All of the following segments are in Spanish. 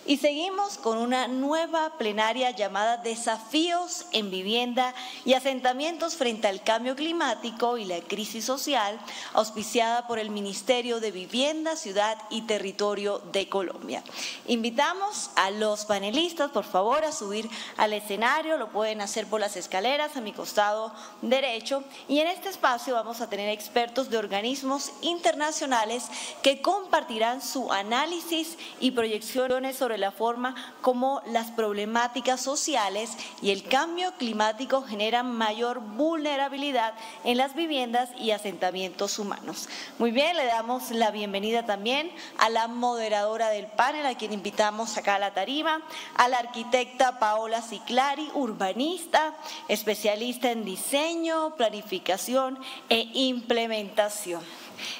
Y seguimos con una nueva plenaria llamada Desafíos en Vivienda y Asentamientos frente al Cambio Climático y la Crisis Social, auspiciada por el Ministerio de Vivienda, Ciudad y Territorio de Colombia. Invitamos a los panelistas, por favor, a subir al escenario. Lo pueden hacer por las escaleras a mi costado derecho. Y en este espacio vamos a tener expertos de organismos internacionales que compartirán su análisis y proyecciones sobre la forma como las problemáticas sociales y el cambio climático generan mayor vulnerabilidad en las viviendas y asentamientos humanos. Muy bien, le damos la bienvenida también a la moderadora del panel, a quien invitamos acá a la tarima, a la arquitecta Paola Ciclari, urbanista, especialista en diseño, planificación e implementación.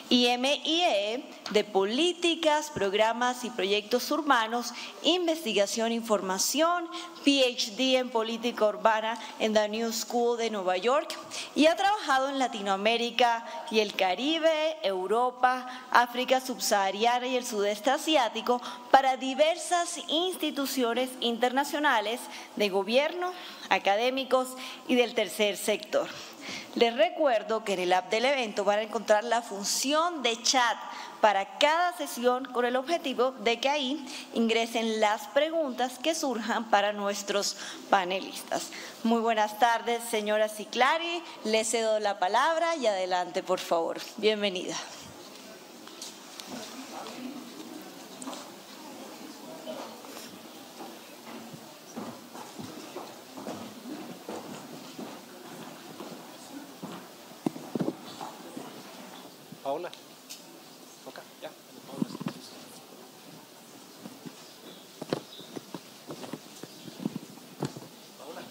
Y MIE de Políticas, Programas y Proyectos Urbanos, Investigación e Información, PhD en Política Urbana en The New School de Nueva York, y ha trabajado en Latinoamérica y el Caribe, Europa, África subsahariana y el sudeste asiático para diversas instituciones internacionales de gobierno, académicos y del tercer sector. Les recuerdo que en el app del evento van a encontrar la función de chat para cada sesión con el objetivo de que ahí ingresen las preguntas que surjan para nuestros panelistas. Muy buenas tardes, señora Ciclari. Le cedo la palabra y adelante, por favor. Bienvenida. Paola. Okay, ya. Paola.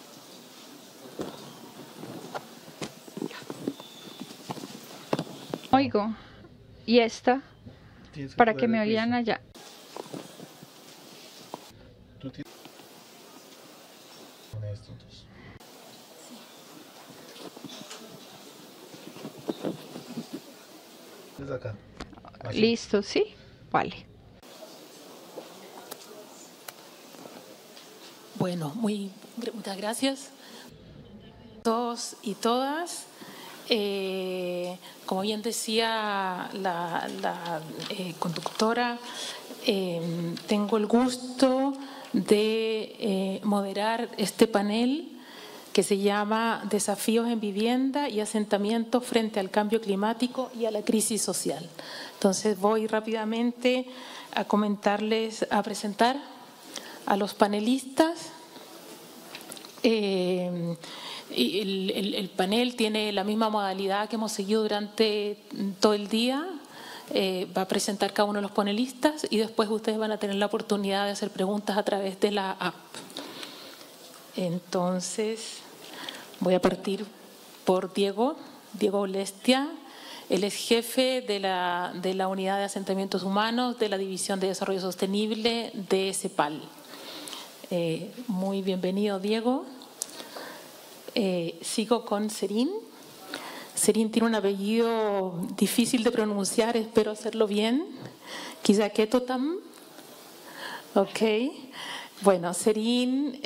Oigo. Y esta, para que me oigan allá. Acá. Listo, ¿sí? Vale. Bueno, muchas gracias a todos y todas. Como bien decía la conductora, tengo el gusto de moderar este panel que se llama Desafíos en Vivienda y Asentamientos frente al Cambio Climático y a la Crisis Social. Entonces voy rápidamente a presentar a los panelistas. El panel tiene la misma modalidad que hemos seguido durante todo el día. Va a presentar cada uno de los panelistas y después ustedes van a tener la oportunidad de hacer preguntas a través de la app. Entonces, voy a partir por Diego Olestia. Él es jefe de la Unidad de Asentamientos Humanos de la División de Desarrollo Sostenible de CEPAL. Muy bienvenido, Diego. Sigo con Serín. Serín tiene un apellido difícil de pronunciar, espero hacerlo bien. Quizaquetotam. Ok. Bueno, Serín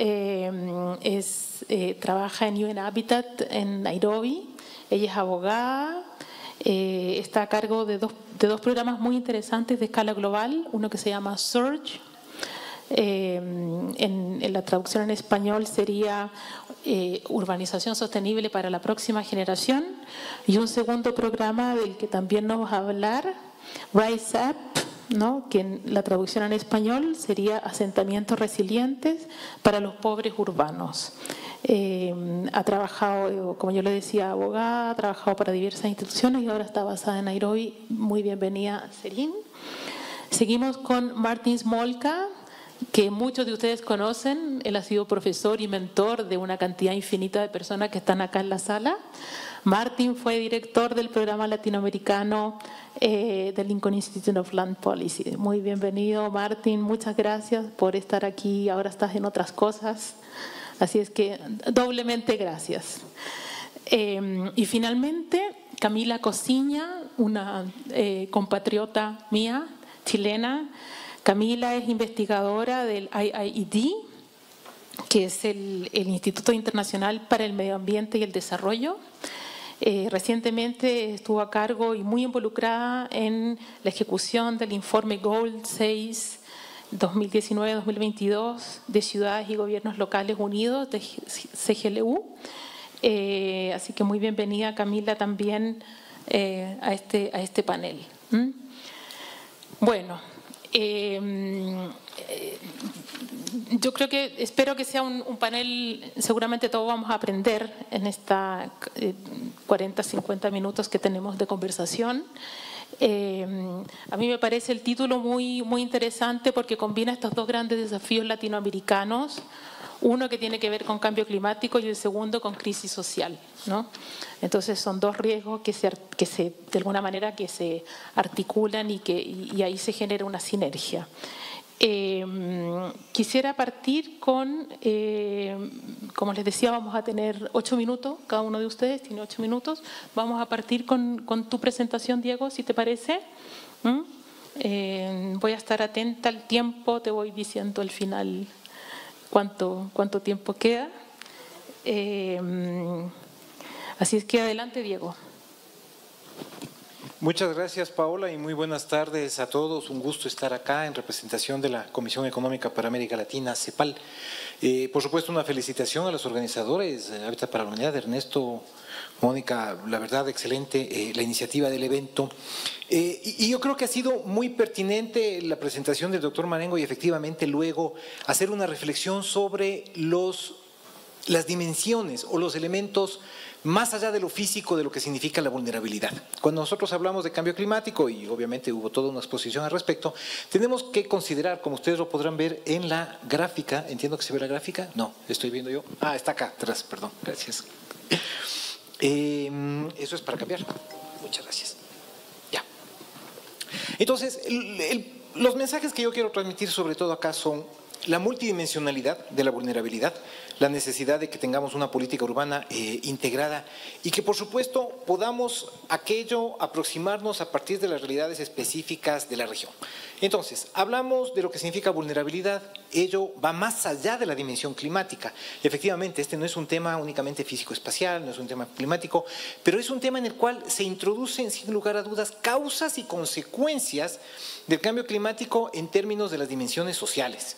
trabaja en UN Habitat en Nairobi. Ella es abogada, está a cargo de dos programas muy interesantes de escala global, uno que se llama Surge. En la traducción en español sería Urbanización Sostenible para la Próxima Generación, y un segundo programa del que también nos va a hablar, Rise Up, ¿no? Que en la traducción en español sería Asentamientos Resilientes para los Pobres Urbanos. Ha trabajado, como yo le decía, abogada, ha trabajado para diversas instituciones y ahora está basada en Nairobi. Muy bienvenida, Serín. Seguimos con Martin Smolka, que muchos de ustedes conocen. Él ha sido profesor y mentor de una cantidad infinita de personas que están acá en la sala. Martin fue director del programa latinoamericano del Lincoln Institute of Land Policy. Muy bienvenido, Martin. Muchas gracias por estar aquí. Ahora estás en otras cosas, así es que doblemente gracias. Y finalmente, Camila Cosiña, una compatriota mía, chilena, Camila es investigadora del IIED, que es el Instituto Internacional para el Medio Ambiente y el Desarrollo. Recientemente estuvo a cargo y muy involucrada en la ejecución del informe Gold 6 2019-2022 de Ciudades y Gobiernos Locales Unidos de CGLU. Así que muy bienvenida, Camila, también a este panel. Bueno, yo creo que espero que sea un panel, seguramente todos vamos a aprender en esta 40-50 minutos que tenemos de conversación. A mí me parece el título muy interesante porque combina estos dos grandes desafíos latinoamericanos, uno que tiene que ver con cambio climático y el segundo con crisis social, ¿no? Entonces son dos riesgos que de alguna manera que se articulan y ahí se genera una sinergia. Quisiera partir con, como les decía, vamos a tener 8 minutos, cada uno de ustedes tiene 8 minutos. Vamos a partir con tu presentación, Diego, si te parece. Voy a estar atenta al tiempo, te voy diciendo al final cuánto tiempo queda. Así es que adelante, Diego. Muchas gracias, Paola, y muy buenas tardes a todos. Un gusto estar acá en representación de la Comisión Económica para América Latina, CEPAL. Por supuesto, una felicitación a los organizadores, Hábitat para la Humanidad, Ernesto, Mónica, la verdad, excelente la iniciativa del evento. Y yo creo que ha sido muy pertinente la presentación del doctor Marengo y efectivamente luego hacer una reflexión sobre las dimensiones o los elementos más allá de lo físico de lo que significa la vulnerabilidad. Cuando nosotros hablamos de cambio climático, y obviamente hubo toda una exposición al respecto, tenemos que considerar, como ustedes lo podrán ver en la gráfica, entiendo que se ve la gráfica, no, estoy viendo yo, está acá atrás, perdón, gracias. Eso es para cambiar, muchas gracias. Ya. Entonces, los mensajes que yo quiero transmitir sobre todo acá son la multidimensionalidad de la vulnerabilidad, la necesidad de que tengamos una política urbana integrada y que por supuesto podamos aproximarnos a partir de las realidades específicas de la región. Entonces, hablamos de lo que significa vulnerabilidad, ello va más allá de la dimensión climática. Efectivamente, este no es un tema únicamente físico-espacial, no es un tema climático, pero es un tema en el cual se introducen sin lugar a dudas causas y consecuencias del cambio climático en términos de las dimensiones sociales.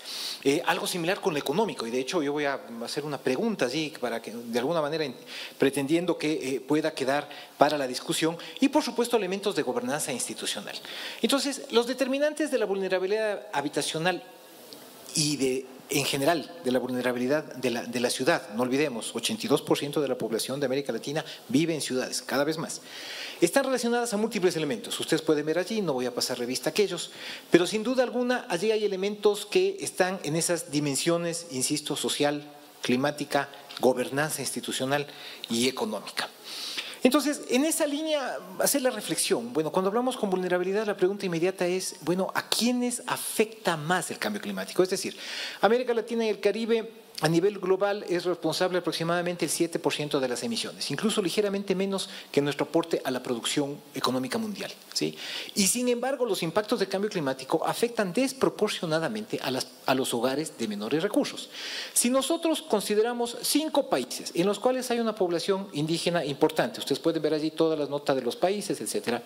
Algo similar con lo económico, y de hecho yo voy a hacer una pregunta allí para que de alguna manera pretendiendo que pueda quedar para la discusión, y por supuesto elementos de gobernanza institucional. Entonces, los determinantes de la vulnerabilidad habitacional y en general de la vulnerabilidad de la ciudad, no olvidemos, 82% de la población de América Latina vive en ciudades, cada vez más. Están relacionadas a múltiples elementos, ustedes pueden ver allí, no voy a pasar revista a aquellos, pero sin duda alguna allí hay elementos que están en esas dimensiones, insisto, social, climática, gobernanza institucional y económica. Entonces, en esa línea, hacer la reflexión. Bueno, cuando hablamos con vulnerabilidad, la pregunta inmediata es, bueno, ¿a quiénes afecta más el cambio climático? Es decir, América Latina y el Caribe a nivel global es responsable aproximadamente el 7% de las emisiones, incluso ligeramente menos que nuestro aporte a la producción económica mundial, ¿sí? Y sin embargo, los impactos del cambio climático afectan desproporcionadamente a los hogares de menores recursos. Si nosotros consideramos 5 países en los cuales hay una población indígena importante, ustedes pueden ver allí todas las notas de los países, etcétera,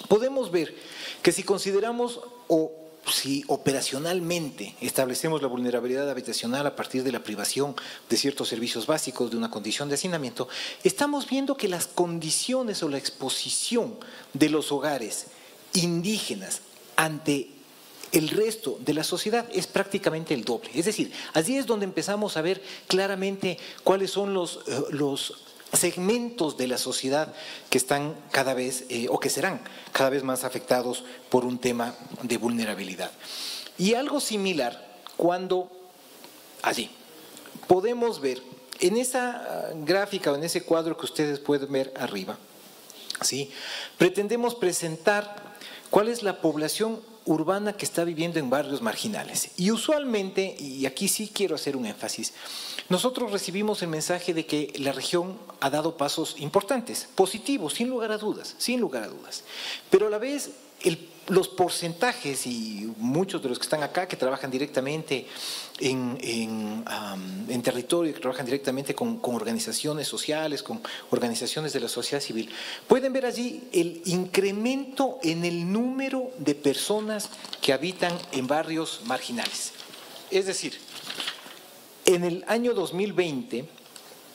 podemos ver que si consideramos si operacionalmente establecemos la vulnerabilidad habitacional a partir de la privación de ciertos servicios básicos, de una condición de hacinamiento, estamos viendo que las condiciones o la exposición de los hogares indígenas ante el resto de la sociedad es prácticamente el doble. Es decir, allí es donde empezamos a ver claramente cuáles son los segmentos de la sociedad que están cada vez o que serán cada vez más afectados por un tema de vulnerabilidad. Y algo similar cuando allí podemos ver en esa gráfica o en ese cuadro que ustedes pueden ver arriba, ¿sí? Pretendemos presentar cuál es la población urbana que está viviendo en barrios marginales. Y usualmente, y aquí sí quiero hacer un énfasis, nosotros recibimos el mensaje de que la región ha dado pasos importantes, positivos, sin lugar a dudas, pero a la vez los porcentajes, y muchos de los que están acá, que trabajan directamente en territorio, que trabajan directamente con organizaciones sociales, con organizaciones de la sociedad civil, pueden ver allí el incremento en el número de personas que habitan en barrios marginales. Es decir, en el año 2020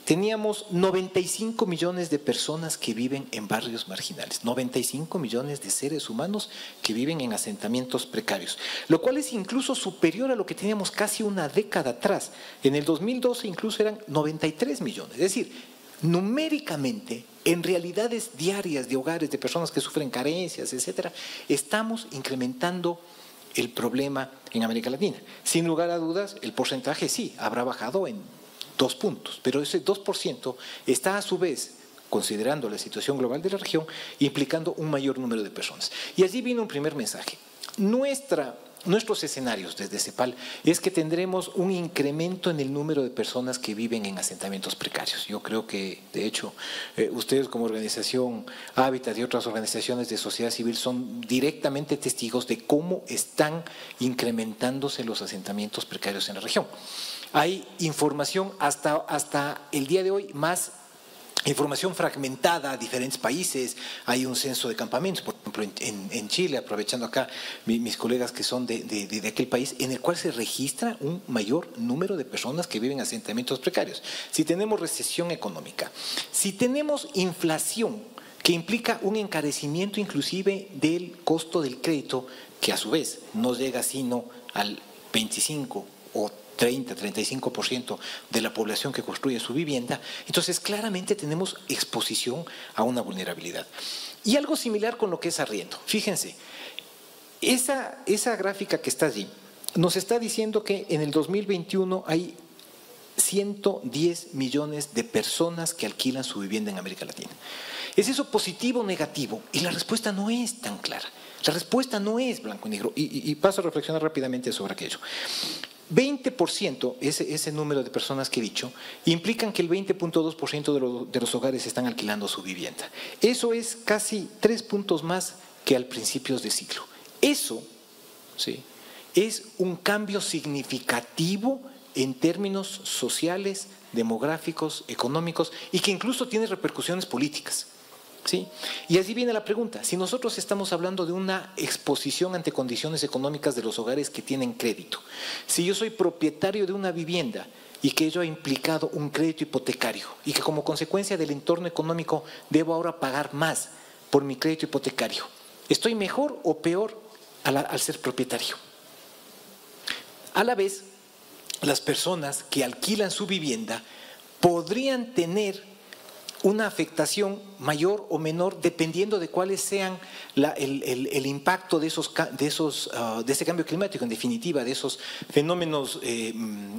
teníamos 95 millones de personas que viven en barrios marginales, 95 millones de seres humanos que viven en asentamientos precarios, lo cual es incluso superior a lo que teníamos casi una década atrás. En el 2012 incluso eran 93 millones, es decir, numéricamente, en realidades diarias de hogares, de personas que sufren carencias, etcétera, estamos incrementando el problema en América Latina. Sin lugar a dudas, el porcentaje sí habrá bajado en 2 puntos, pero ese 2% está a su vez, considerando la situación global de la región, implicando un mayor número de personas. Y allí vino un primer mensaje. Nuestros escenarios desde CEPAL es que tendremos un incremento en el número de personas que viven en asentamientos precarios. Yo creo que, de hecho, ustedes como organización Hábitat y otras organizaciones de sociedad civil son directamente testigos de cómo están incrementándose los asentamientos precarios en la región. Hay información hasta el día de hoy, más información fragmentada a diferentes países. Hay un censo de campamentos, por ejemplo en Chile, aprovechando acá mis colegas que son de aquel país, en el cual se registra un mayor número de personas que viven en asentamientos precarios. Si tenemos recesión económica, si tenemos inflación, que implica un encarecimiento inclusive del costo del crédito, que a su vez no llega sino al 25 o 30-35% de la población que construye su vivienda, entonces claramente tenemos exposición a una vulnerabilidad. Y algo similar con lo que es arriendo. Fíjense, esa gráfica que está allí nos está diciendo que en el 2021 hay 110 millones de personas que alquilan su vivienda en América Latina. ¿Es eso positivo o negativo? Y la respuesta no es tan clara. La respuesta no es blanco y negro. Y paso a reflexionar rápidamente sobre aquello. 20%, ese número de personas que he dicho, implican que el 20.2% de los hogares están alquilando su vivienda. Eso es casi 3 puntos más que al principios de siglo. Eso, ¿sí?, es un cambio significativo en términos sociales, demográficos, económicos, y que incluso tiene repercusiones políticas. ¿Sí? Y allí viene la pregunta, si nosotros estamos hablando de una exposición ante condiciones económicas de los hogares que tienen crédito, si yo soy propietario de una vivienda y que ello ha implicado un crédito hipotecario y que como consecuencia del entorno económico debo ahora pagar más por mi crédito hipotecario, ¿estoy mejor o peor al ser propietario? A la vez, las personas que alquilan su vivienda podrían tener una afectación mayor o menor dependiendo de cuáles sean el impacto de ese cambio climático, en definitiva, de esos fenómenos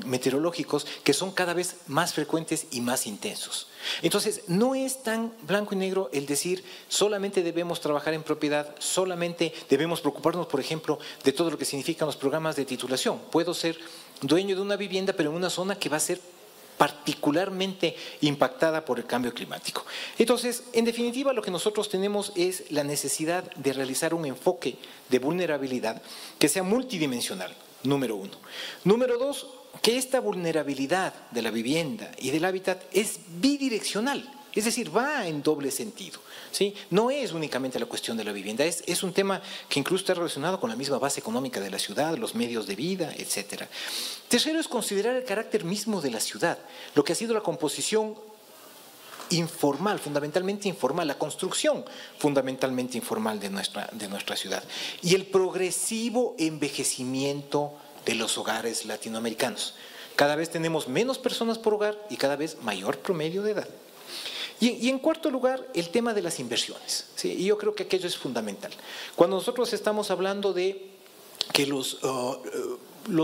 meteorológicos que son cada vez más frecuentes y más intensos. Entonces, no es tan blanco y negro el decir solamente debemos trabajar en propiedad, solamente debemos preocuparnos, por ejemplo, de todo lo que significan los programas de titulación. Puedo ser dueño de una vivienda, pero en una zona que va a ser particularmente impactada por el cambio climático. Entonces, en definitiva, lo que nosotros tenemos es la necesidad de realizar un enfoque de vulnerabilidad que sea multidimensional, número uno. Número dos, que esta vulnerabilidad de la vivienda y del hábitat es bidireccional, es decir, va en doble sentido. ¿Sí? No es únicamente la cuestión de la vivienda, es un tema que incluso está relacionado con la misma base económica de la ciudad, los medios de vida, etc. Tercero es considerar el carácter mismo de la ciudad, lo que ha sido la composición informal, fundamentalmente informal, la construcción fundamentalmente informal de nuestra ciudad y el progresivo envejecimiento de los hogares latinoamericanos. Cada vez tenemos menos personas por hogar y cada vez mayor promedio de edad. Y en cuarto lugar, el tema de las inversiones. ¿Sí? Y yo creo que aquello es fundamental. Cuando nosotros estamos hablando de que los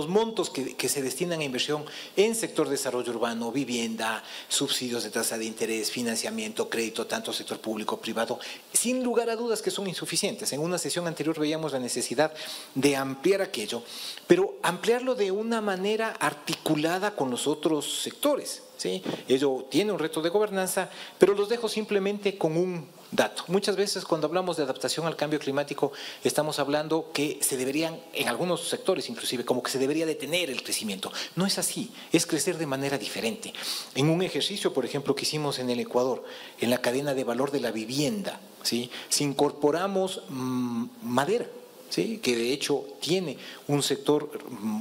montos que se destinan a inversión en sector desarrollo urbano, vivienda, subsidios de tasa de interés, financiamiento, crédito, tanto sector público, privado, sin lugar a dudas que son insuficientes. En una sesión anterior veíamos la necesidad de ampliar aquello, pero ampliarlo de una manera articulada con los otros sectores. ¿sí? Ello tiene un reto de gobernanza, pero los dejo simplemente con un dato. Muchas veces cuando hablamos de adaptación al cambio climático estamos hablando que se deberían, en algunos sectores inclusive, como que se debería detener el crecimiento. No es así, es crecer de manera diferente. En un ejercicio, por ejemplo, que hicimos en el Ecuador, en la cadena de valor de la vivienda, ¿sí? Si incorporamos madera, ¿sí? Que de hecho tiene un sector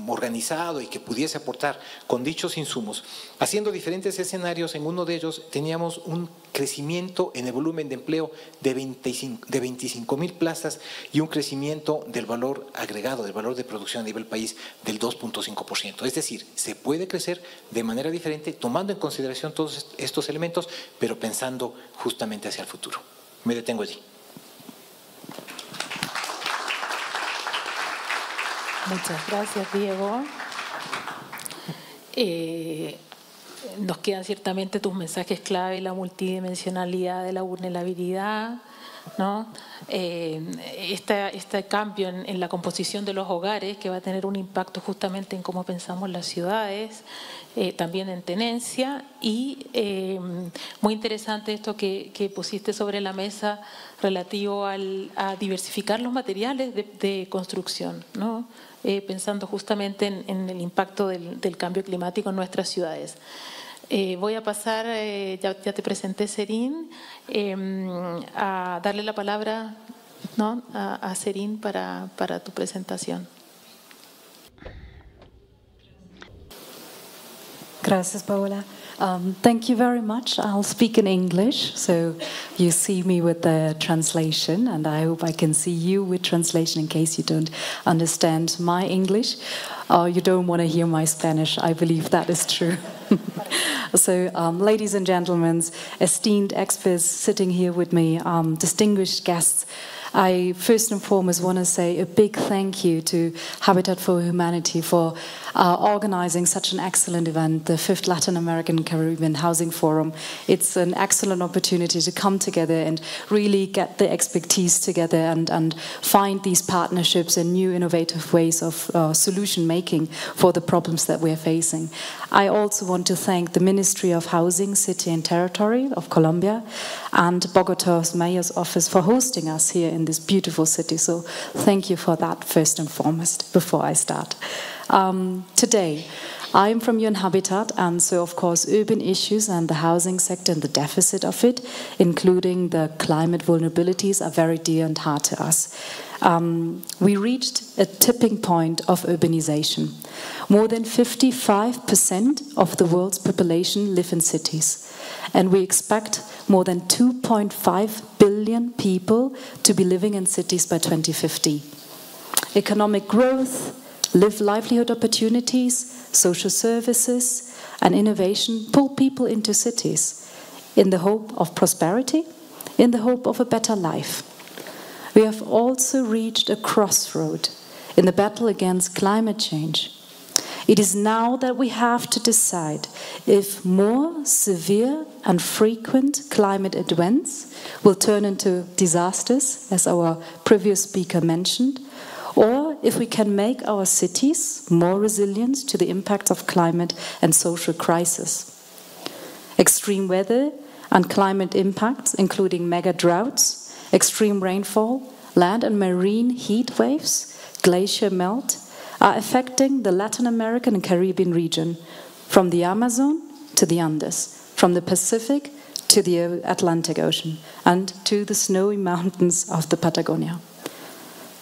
organizado y que pudiese aportar con dichos insumos, haciendo diferentes escenarios. En uno de ellos teníamos un crecimiento en el volumen de empleo de 25.000 plazas y un crecimiento del valor agregado, del valor de producción a nivel país del 2.5%. Es decir, se puede crecer de manera diferente tomando en consideración todos estos elementos, pero pensando justamente hacia el futuro. Me detengo allí. Muchas gracias, Diego. Nos quedan ciertamente tus mensajes clave, la multidimensionalidad de la vulnerabilidad, ¿no? Este cambio en la composición de los hogares que va a tener un impacto justamente en cómo pensamos las ciudades, también en tenencia, y muy interesante esto que pusiste sobre la mesa relativo a diversificar los materiales de construcción, ¿no? Pensando justamente en el impacto del cambio climático en nuestras ciudades. Voy a pasar, ya te presenté, Serín, a darle la palabra, ¿no?, a Serín para tu presentación. Gracias, Paola. Thank you very much. I'll speak in English, so you see me with the translation, and I hope I can see you with translation in case you don't understand my English or you don't want to hear my Spanish. I believe that is true. So, ladies and gentlemen, esteemed experts sitting here with me, distinguished guests, I first and foremost want to say a big thank you to Habitat for Humanity for organizing such an excellent event, the 5th Latin American Caribbean Housing Forum. It's an excellent opportunity to come together and really get the expertise together and find these partnerships and new innovative ways of solution making for the problems that we're facing. I also want to thank the Ministry of Housing, City and Territory of Colombia and Bogotá's Mayor's Office for hosting us here in this beautiful city. So thank you for that first and foremost before I start. Today, I'm from UN Habitat, and so of course urban issues and the housing sector and the deficit of it, including the climate vulnerabilities, are very dear and heart to us. We reached a tipping point of urbanization. More than 55% of the world's population live in cities, and we expect more than 2.5 billion people to be living in cities by 2050. Economic growth, livelihood opportunities, social services, and innovation pull people into cities in the hope of prosperity, in the hope of a better life. We have also reached a crossroad in the battle against climate change. It is now that we have to decide if more severe and frequent climate events will turn into disasters, as our previous speaker mentioned, or if we can make our cities more resilient to the impacts of climate and social crisis. Extreme weather and climate impacts, including mega droughts, extreme rainfall, land and marine heat waves, glacier melt, are affecting the Latin American and Caribbean region, from the Amazon to the Andes, from the Pacific to the Atlantic Ocean, and to the snowy mountains of the Patagonia.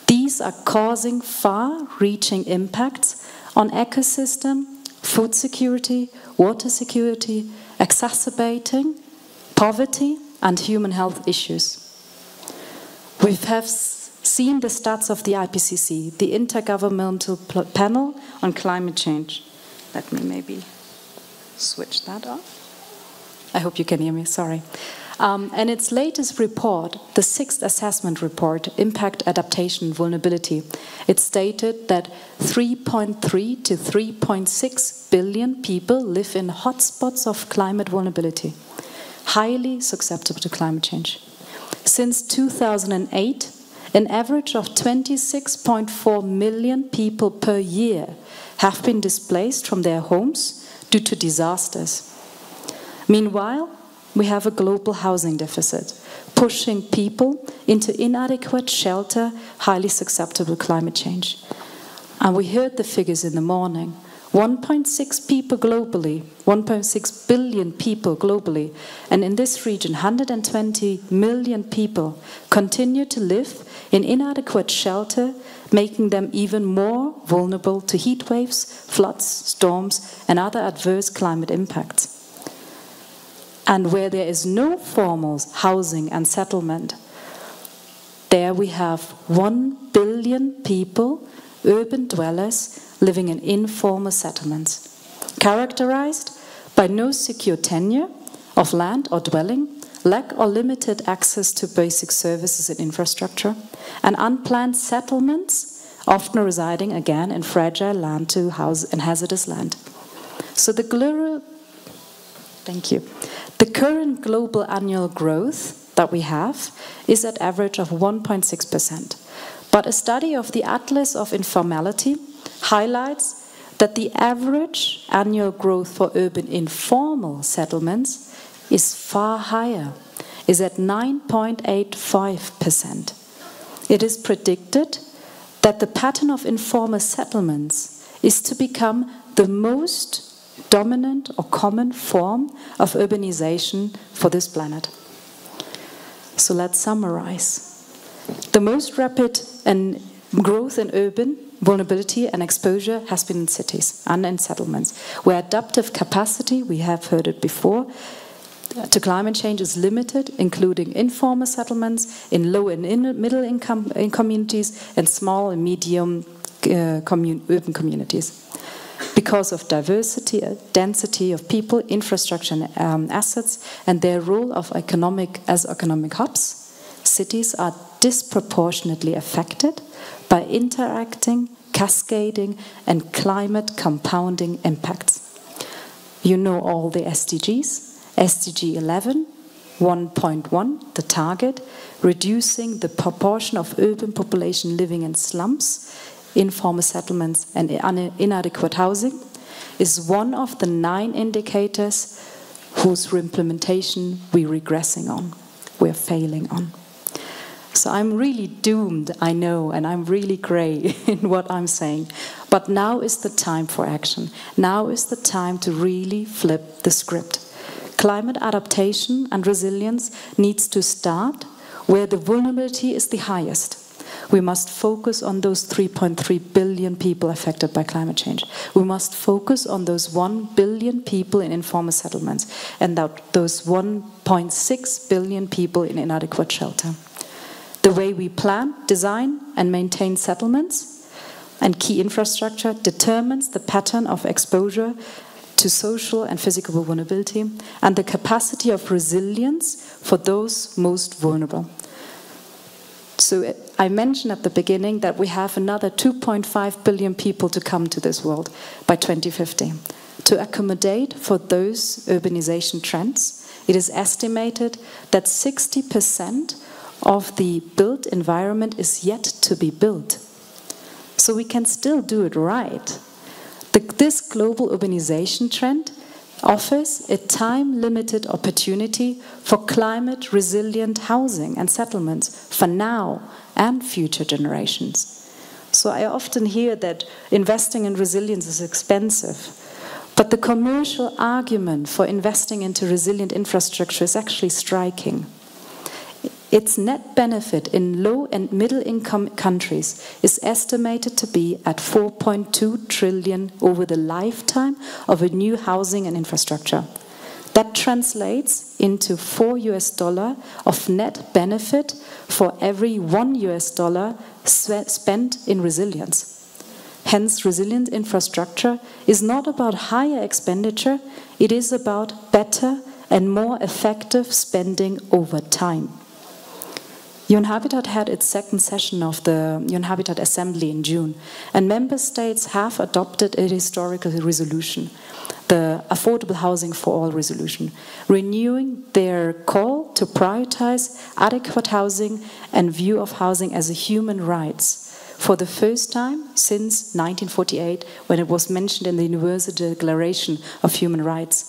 These are causing far-reaching impacts on ecosystem, food security, water security, exacerbating poverty and human health issues. We have seen the stats of the IPCC, the Intergovernmental Panel on Climate Change. Let me maybe switch that off. I hope you can hear me, sorry. And its latest report, the 6th assessment report, Impact, Adaptation, Vulnerability, it stated that 3.3 to 3.6 billion people live in hotspots of climate vulnerability, highly susceptible to climate change. Since 2008, an average of 26.4 million people per year have been displaced from their homes due to disasters. Meanwhile, we have a global housing deficit, pushing people into inadequate shelter, highly susceptible to climate change. And we heard the figures in the morning. 1.6 people globally, 1.6 billion people globally, and in this region, 120 million people continue to live in inadequate shelter, making them even more vulnerable to heat waves, floods, storms, and other adverse climate impacts. And where there is no formal housing and settlement, there we have 1 billion people, urban dwellers, living in informal settlements, characterized by no secure tenure of land or dwelling, lack or limited access to basic services and infrastructure, and unplanned settlements, often residing again in fragile land to house and hazardous land. So the current global annual growth that we have is at average of 1.6%. But a study of the Atlas of Informality highlights that the average annual growth for urban informal settlements is far higher, is at 9.85%. It is predicted that the pattern of informal settlements is to become the most dominant or common form of urbanization for this planet. So let's summarize. The most rapid growth in urban vulnerability and exposure has been in cities and in settlements, where adaptive capacity, we have heard it before, to climate change is limited, including informal settlements in low and middle income communities and small and medium urban communities. Because of diversity, density of people, infrastructure and assets, and their role as economic hubs, cities are disproportionately affected by interacting, cascading, and climate compounding impacts. You know all the SDGs. SDG 11, 1.1, the target, reducing the proportion of urban population living in slums, informal settlements, and inadequate housing, is one of the 9 indicators whose implementation we're regressing on, we're failing on. So I'm really doomed, I know, and I'm really grey in what I'm saying. But now is the time for action. Now is the time to really flip the script. Climate adaptation and resilience needs to start where the vulnerability is the highest. We must focus on those 3.3 billion people affected by climate change. We must focus on those 1 billion people in informal settlements and those 1.6 billion people in inadequate shelter. The way we plan, design, and maintain settlements and key infrastructure determines the pattern of exposure to social and physical vulnerability and the capacity of resilience for those most vulnerable. So I mentioned at the beginning that we have another 2.5 billion people to come to this world by 2050. To accommodate for those urbanization trends, it is estimated that 60% of the built environment is yet to be built. So we can still do it right. This global urbanization trend offers a time-limited opportunity for climate-resilient housing and settlements for now and future generations. So I often hear that investing in resilience is expensive, but the commercial argument for investing into resilient infrastructure is actually striking. Its net benefit in low and middle income countries is estimated to be at 4.2 trillion over the lifetime of a new housing and infrastructure. That translates into $4 of net benefit for every $1 spent in resilience. Hence, resilient infrastructure is not about higher expenditure, it is about better and more effective spending over time. UN Habitat had its second session of the UN Habitat Assembly in June, and member states have adopted a historical resolution, the Affordable Housing for All resolution, renewing their call to prioritize adequate housing and view of housing as a human right for the first time since 1948, when it was mentioned in the Universal Declaration of Human Rights.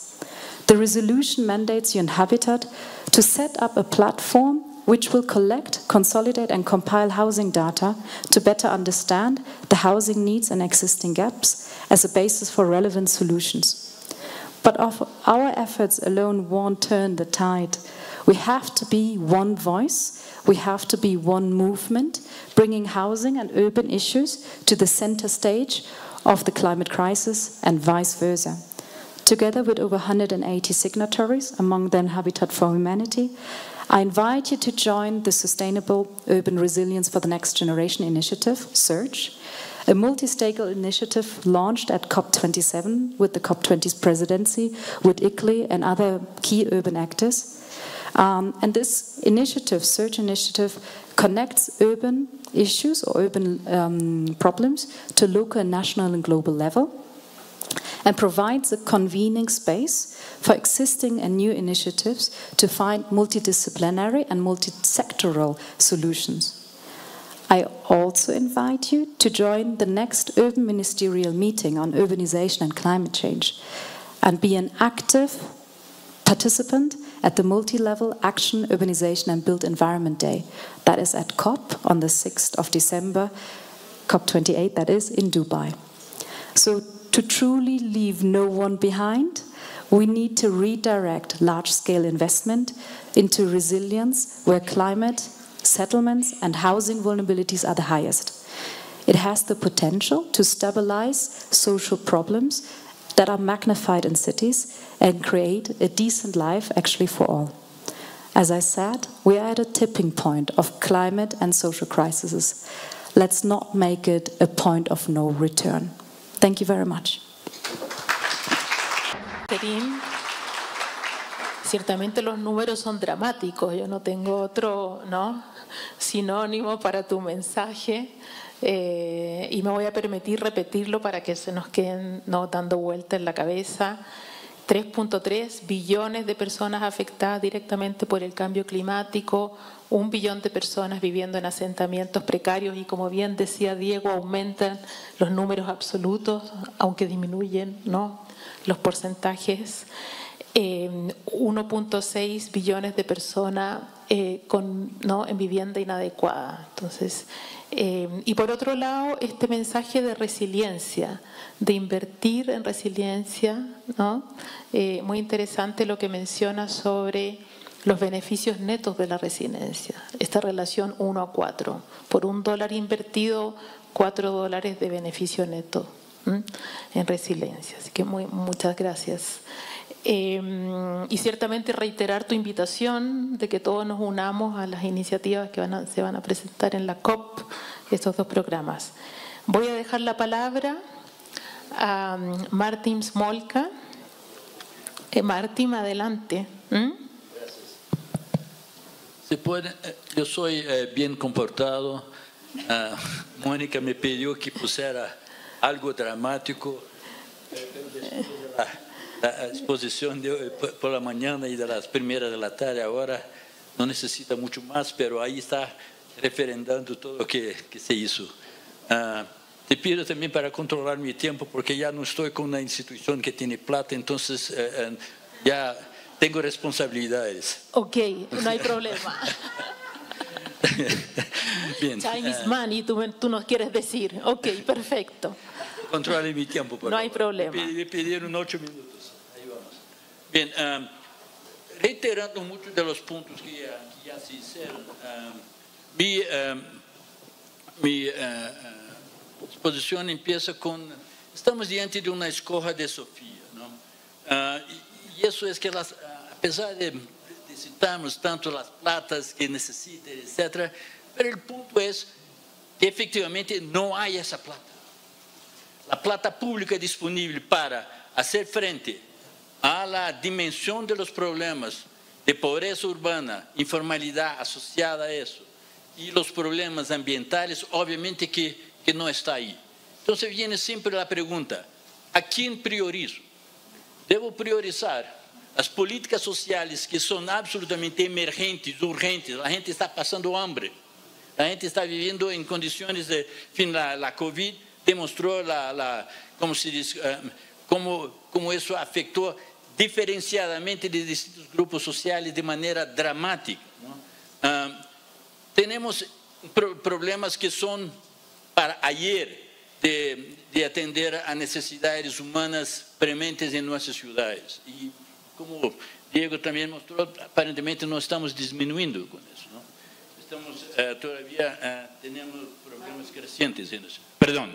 The resolution mandates UN Habitat to set up a platform which will collect, consolidate and compile housing data to better understand the housing needs and existing gaps as a basis for relevant solutions. But our efforts alone won't turn the tide. We have to be one voice, we have to be one movement, bringing housing and urban issues to the center stage of the climate crisis and vice versa. Together with over 180 signatories, among them Habitat for Humanity, I invite you to join the Sustainable Urban Resilience for the Next Generation initiative, SURGE, a multi-stakeholder initiative launched at COP27 with the COP20's presidency, with ICLEI and other key urban actors. And this initiative, SURGE initiative, connects urban issues or urban problems to local, national and global level, and provides a convening space for existing and new initiatives to find multidisciplinary and multi-sectoral solutions. I also invite you to join the next Urban Ministerial meeting on urbanization and climate change and be an active participant at the multi-level Action, Urbanization and Built Environment Day. That is at COP on the 6th of December, COP28, that is, in Dubai. So to truly leave no one behind, we need to redirect large-scale investment into resilience where climate, settlements and housing vulnerabilities are the highest. It has the potential to stabilize social problems that are magnified in cities and create a decent life actually for all. As I said, we are at a tipping point of climate and social crises. Let's not make it a point of no return. Thank you very much. Ciertamente los números son dramáticos. Yo no tengo otro sinónimo para tu mensaje y me voy a permitir repetirlo para que se nos queden dando vuelta en la cabeza. 3.3 billones de personas afectadas directamente por el cambio climático, 1 billón de personas viviendo en asentamientos precarios y, como bien decía Diego, aumentan los números absolutos, aunque disminuyen los porcentajes. 1.6 billones de personas en vivienda inadecuada. Entonces, y por otro lado, este mensaje de resiliencia, de invertir en resiliencia, muy interesante lo que menciona sobre los beneficios netos de la resiliencia. Esta relación 1 a 4. Por $1 invertido, $4 de beneficio neto en resiliencia. Así que muchas gracias. Y ciertamente reiterar tu invitación de que todos nos unamos a las iniciativas que se van a presentar en la COP, estos dos programas. Voy a dejar la palabra a Martin Smolka. Martin, adelante. Se puede, yo soy bien comportado. Mónica me pidió que pusiera algo dramático. La exposición de hoy por la mañana y de las primeras de la tarde ahora no necesita mucho más, pero ahí está referendando todo lo que se hizo. Te pido también para controlar mi tiempo, porque ya no estoy con una institución que tiene plata, entonces ya tengo responsabilidades. Ok, no hay problema. Bien. Chinese money, tú nos quieres decir. Ok, perfecto. Controle mi tiempo. No hay problema. Me pidieron 8 minutos. Ahí vamos. Bien, reiterando muchos de los puntos que ya se hicieron, mi exposición empieza con, estamos diante de una escoja de Sofía, y eso es que a pesar de citarmos tanto las platas que necesitan, etc., pero el punto es que efectivamente no hay esa plata. La plata pública disponible para hacer frente a la dimensión de los problemas de pobreza urbana, informalidad asociada a eso, y los problemas ambientales, obviamente que no está ahí. Entonces viene siempre la pregunta, ¿a quién priorizo? Debo priorizar las políticas sociales que son absolutamente emergentes, urgentes. La gente está pasando hambre, la gente está viviendo en condiciones de, en fin, la COVID demostró cómo eso afectó diferenciadamente de distintos grupos sociales de manera dramática, ¿no? Tenemos problemas que son para ayer de atender a necesidades humanas prementes en nuestras ciudades. Y como Diego también mostró, aparentemente no estamos disminuyendo con eso, ¿no? Estamos todavía tenemos problemas crecientes en eso. Perdón.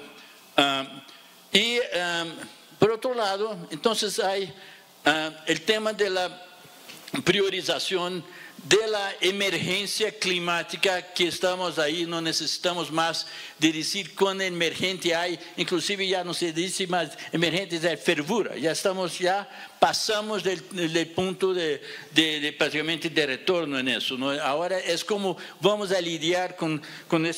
Por otro lado, entonces hay el tema de la priorización de la emergencia climática que estamos ahí, no necesitamos más de decir cuán emergente hay, inclusive ya no se dice más emergente, es fervura, ya pasamos del punto de prácticamente de retorno en eso, ¿no? Ahora es como vamos a lidiar con el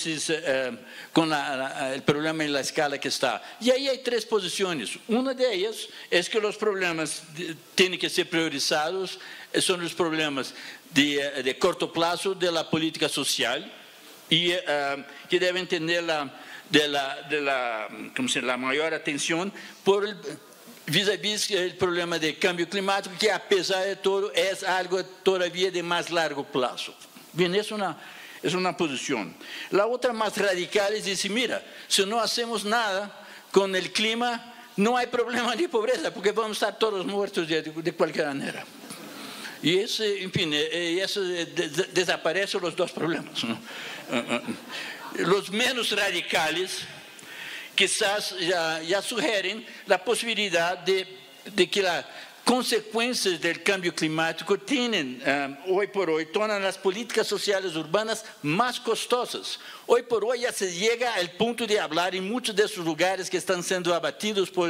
problema en la escala que está. Y ahí hay tres posiciones. Una de ellas es que los problemas tienen que ser priorizados, son los problemas de corto plazo de la política social y que deben tener la mayor atención por vis-a-vis el problema de cambio climático, que a pesar de todo es algo todavía de más largo plazo. Bien, es una posición. La otra más radical es decir, mira, si no hacemos nada con el clima, no hay problema de pobreza, porque vamos a estar todos muertos de cualquier manera. Y en fin, eso desaparecen los dos problemas, ¿no? Los menos radicales quizás ya sugieren la posibilidad de que las consecuencias del cambio climático tienen, hoy por hoy, tornan las políticas sociales urbanas más costosas. Hoy por hoy ya se llega al punto de hablar en muchos de esos lugares que están siendo abatidos por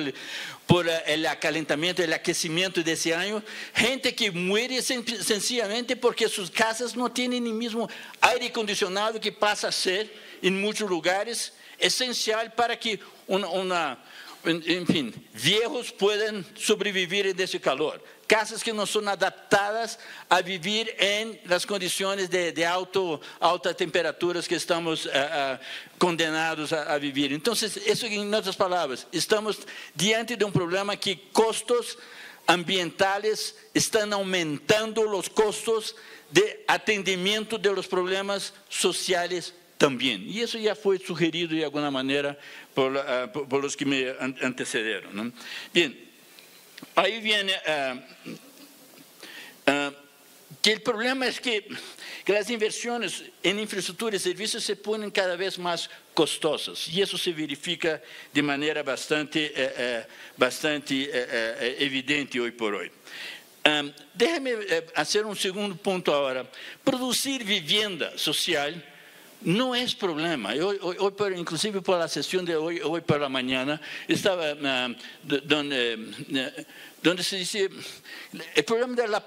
el acalentamiento, el aquecimiento de ese año, gente que muere sencillamente porque sus casas no tienen ni mismo aire acondicionado, que pasa a ser en muchos lugares esencial para que en fin, viejos pueden sobrevivir en ese calor. Casas que no son adaptadas a vivir en las condiciones de altas temperaturas que estamos condenados a vivir. Entonces, eso en otras palabras, estamos diante de un problema que costos ambientales están aumentando los costos de atendimiento de los problemas sociales también. Y eso ya fue sugerido de alguna manera por los que me antecedieron, ¿no? Bien, ahí viene que el problema es que las inversiones en infraestructura y servicios se ponen cada vez más costosas, y eso se verifica de manera bastante evidente hoy por hoy. Déjame hacer un segundo punto ahora. Producir vivienda social no es problema. Inclusive por la sesión de hoy por la mañana, estaba donde se dice, el problema de la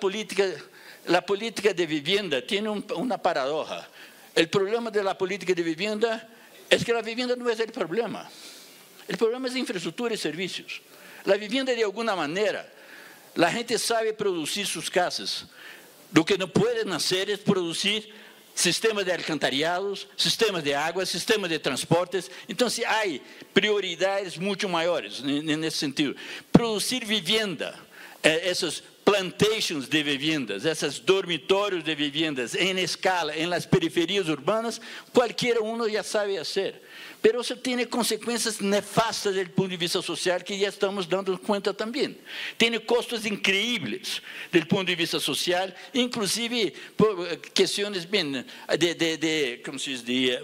política de vivienda tiene una paradoja. El problema de la política de vivienda es que la vivienda no es el problema. El problema es infraestructura y servicios. La vivienda, de alguna manera, la gente sabe producir sus casas. Lo que no pueden hacer es producir sistemas de alcantarillados, sistemas de agua, sistemas de transportes. Entonces hay prioridades mucho mayores en ese sentido. Producir vivienda, esos plantations de viviendas, esos dormitorios de viviendas en escala, en las periferias urbanas, cualquiera uno ya sabe hacer. Pero eso tiene consecuencias nefastas desde el punto de vista social, que ya estamos dando cuenta también. Tiene costos increíbles desde el punto de vista social, inclusive por cuestiones bien ¿cómo se dice? De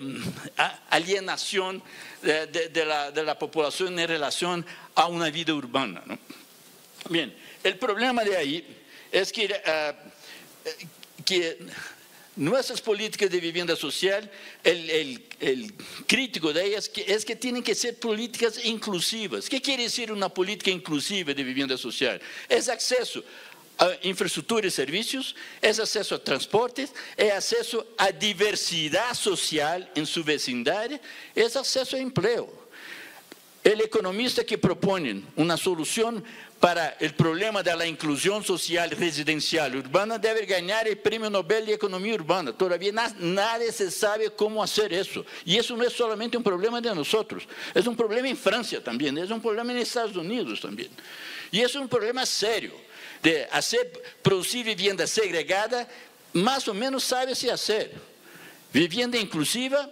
alienación de la población en relación a una vida urbana, ¿no? Bien, el problema de ahí es que nuestras políticas de vivienda social, el crítico de ellas es que tienen que ser políticas inclusivas. ¿Qué quiere decir una política inclusiva de vivienda social? Es acceso a infraestructura y servicios, es acceso a transportes, es acceso a diversidad social en su vecindario, es acceso a empleo. el economista que propone una solución para el problema de la inclusión social residencial urbana debe ganar el Premio Nobel de Economía Urbana. Todavía nadie se sabe cómo hacer eso. Y eso no es solamente un problema de nosotros, es un problema en Francia también, es un problema en Estados Unidos también. Y eso es un problema serio, de producir vivienda segregada, más o menos sabe-se hacer. Vivienda inclusiva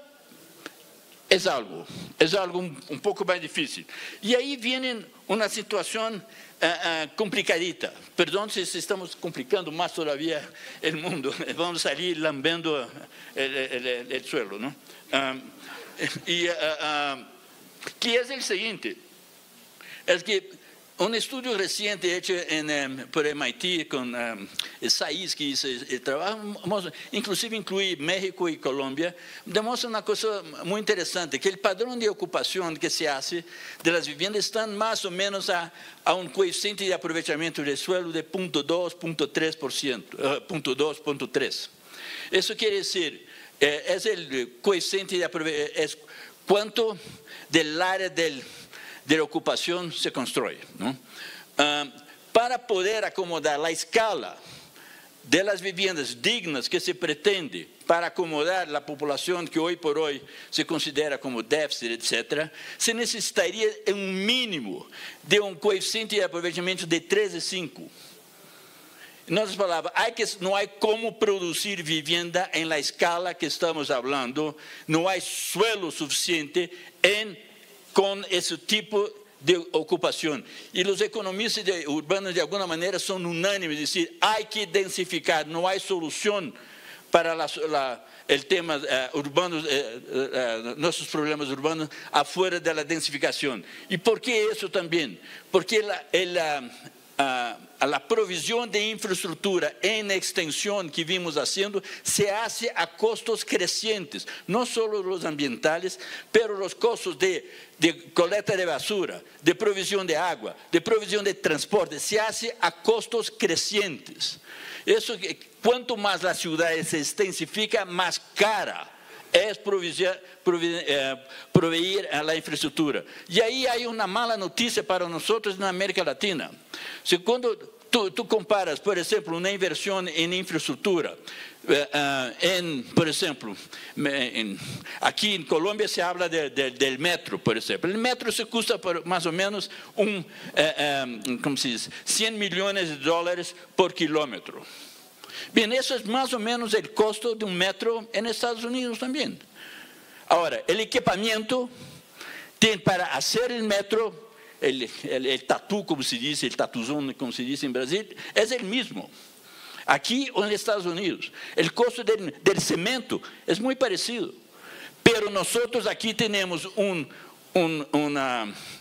es algo un poco más difícil. Y ahí viene una situación complicadita. Perdón si estamos complicando más todavía el mundo. Vamos a salir lambendo el suelo, ¿no? Que es el siguiente. Es que un estudio reciente hecho por MIT con SAIS, que hizo el trabajo, inclusive incluye México y Colombia, demuestra una cosa muy interesante, que el padrón de ocupación que se hace de las viviendas están más o menos a un coeficiente de aprovechamiento del suelo de 0.2, 0.3%, 0.2, Eso quiere decir, es el coeficiente de aprovechamiento, es cuánto del área de la ocupación se construye, ¿no? Para poder acomodar la escala de las viviendas dignas que se pretende para acomodar la población que hoy por hoy se considera como déficit, etc., se necesitaría un mínimo de un coeficiente de aprovechamiento de 13,5. En otras palabras, no hay cómo producir vivienda en la escala que estamos hablando, no hay suelo suficiente con ese tipo de ocupación. Y los economistas urbanos de alguna manera son unánimes, es decir, hay que densificar, no hay solución para el tema urbano, nuestros problemas urbanos afuera de la densificación. ¿Y por qué eso también? Porque la provisión de infraestructura en extensión que vimos haciendo se hace a costos crecientes, no solo los ambientales, pero los costos de colecta de basura, de provisión de agua, de provisión de transporte, se hace a costos crecientes. Eso, cuanto más la ciudad se extensifica, más cara es proveer a la infraestructura. Y ahí hay una mala noticia para nosotros en América Latina. Si cuando tú comparas, por ejemplo, una inversión en infraestructura, por ejemplo, aquí en Colombia se habla del metro, por ejemplo. El metro se cuesta por más o menos ¿cómo se dice? $100 millones por kilómetro. Bien, eso es más o menos el costo de un metro en Estados Unidos también. Ahora, el equipamiento para hacer el metro, el tatú, como se dice, el tatuzón, como se dice en Brasil, es el mismo. Aquí o en Estados Unidos. El costo del cemento es muy parecido. Pero nosotros aquí tenemos un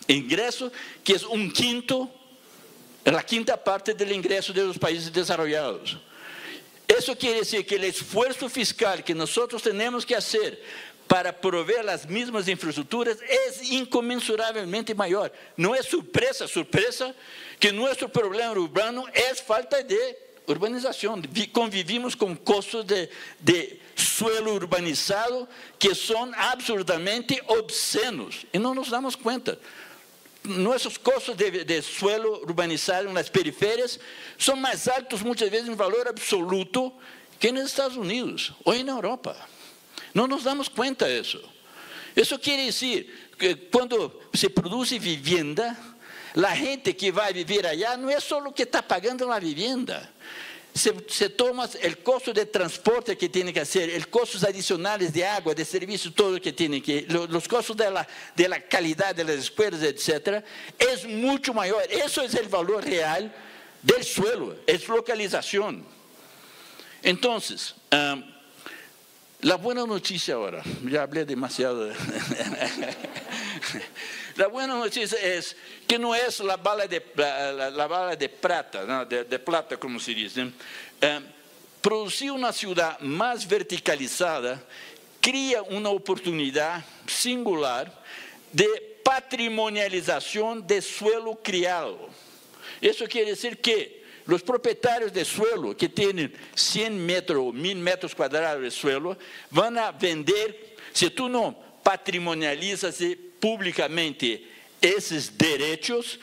ingreso que es la quinta parte del ingreso de los países desarrollados. Eso quiere decir que el esfuerzo fiscal que nosotros tenemos que hacer para proveer las mismas infraestructuras es inconmensurablemente mayor. No es sorpresa que nuestro problema urbano es falta de urbanización. Convivimos con costos de suelo urbanizado que son absolutamente obscenos y no nos damos cuenta. Nuestros costos de suelo urbanizado en las periferias son más altos muchas veces en valor absoluto que en Estados Unidos o en Europa. No nos damos cuenta de eso. Eso quiere decir que cuando se produce vivienda, la gente que va a vivir allá no es solo que está pagando la vivienda. Se toma el costo de transporte que tiene que hacer, el costos adicionales de agua, de servicio, todo lo que tiene que, los costos de la calidad de las escuelas, etc., es mucho mayor. Eso es el valor real del suelo, es localización. Entonces, la buena noticia ahora, ya hablé demasiado. La buena noticia es que no es la bala de plata, ¿no? de plata, como se dice. Producir una ciudad más verticalizada crea una oportunidad singular de patrimonialización de suelo criado. Eso quiere decir que los propietarios de suelo que tienen 100 metros o 1000 metros cuadrados de suelo van a vender, si tú no patrimonializas públicamente esses direitos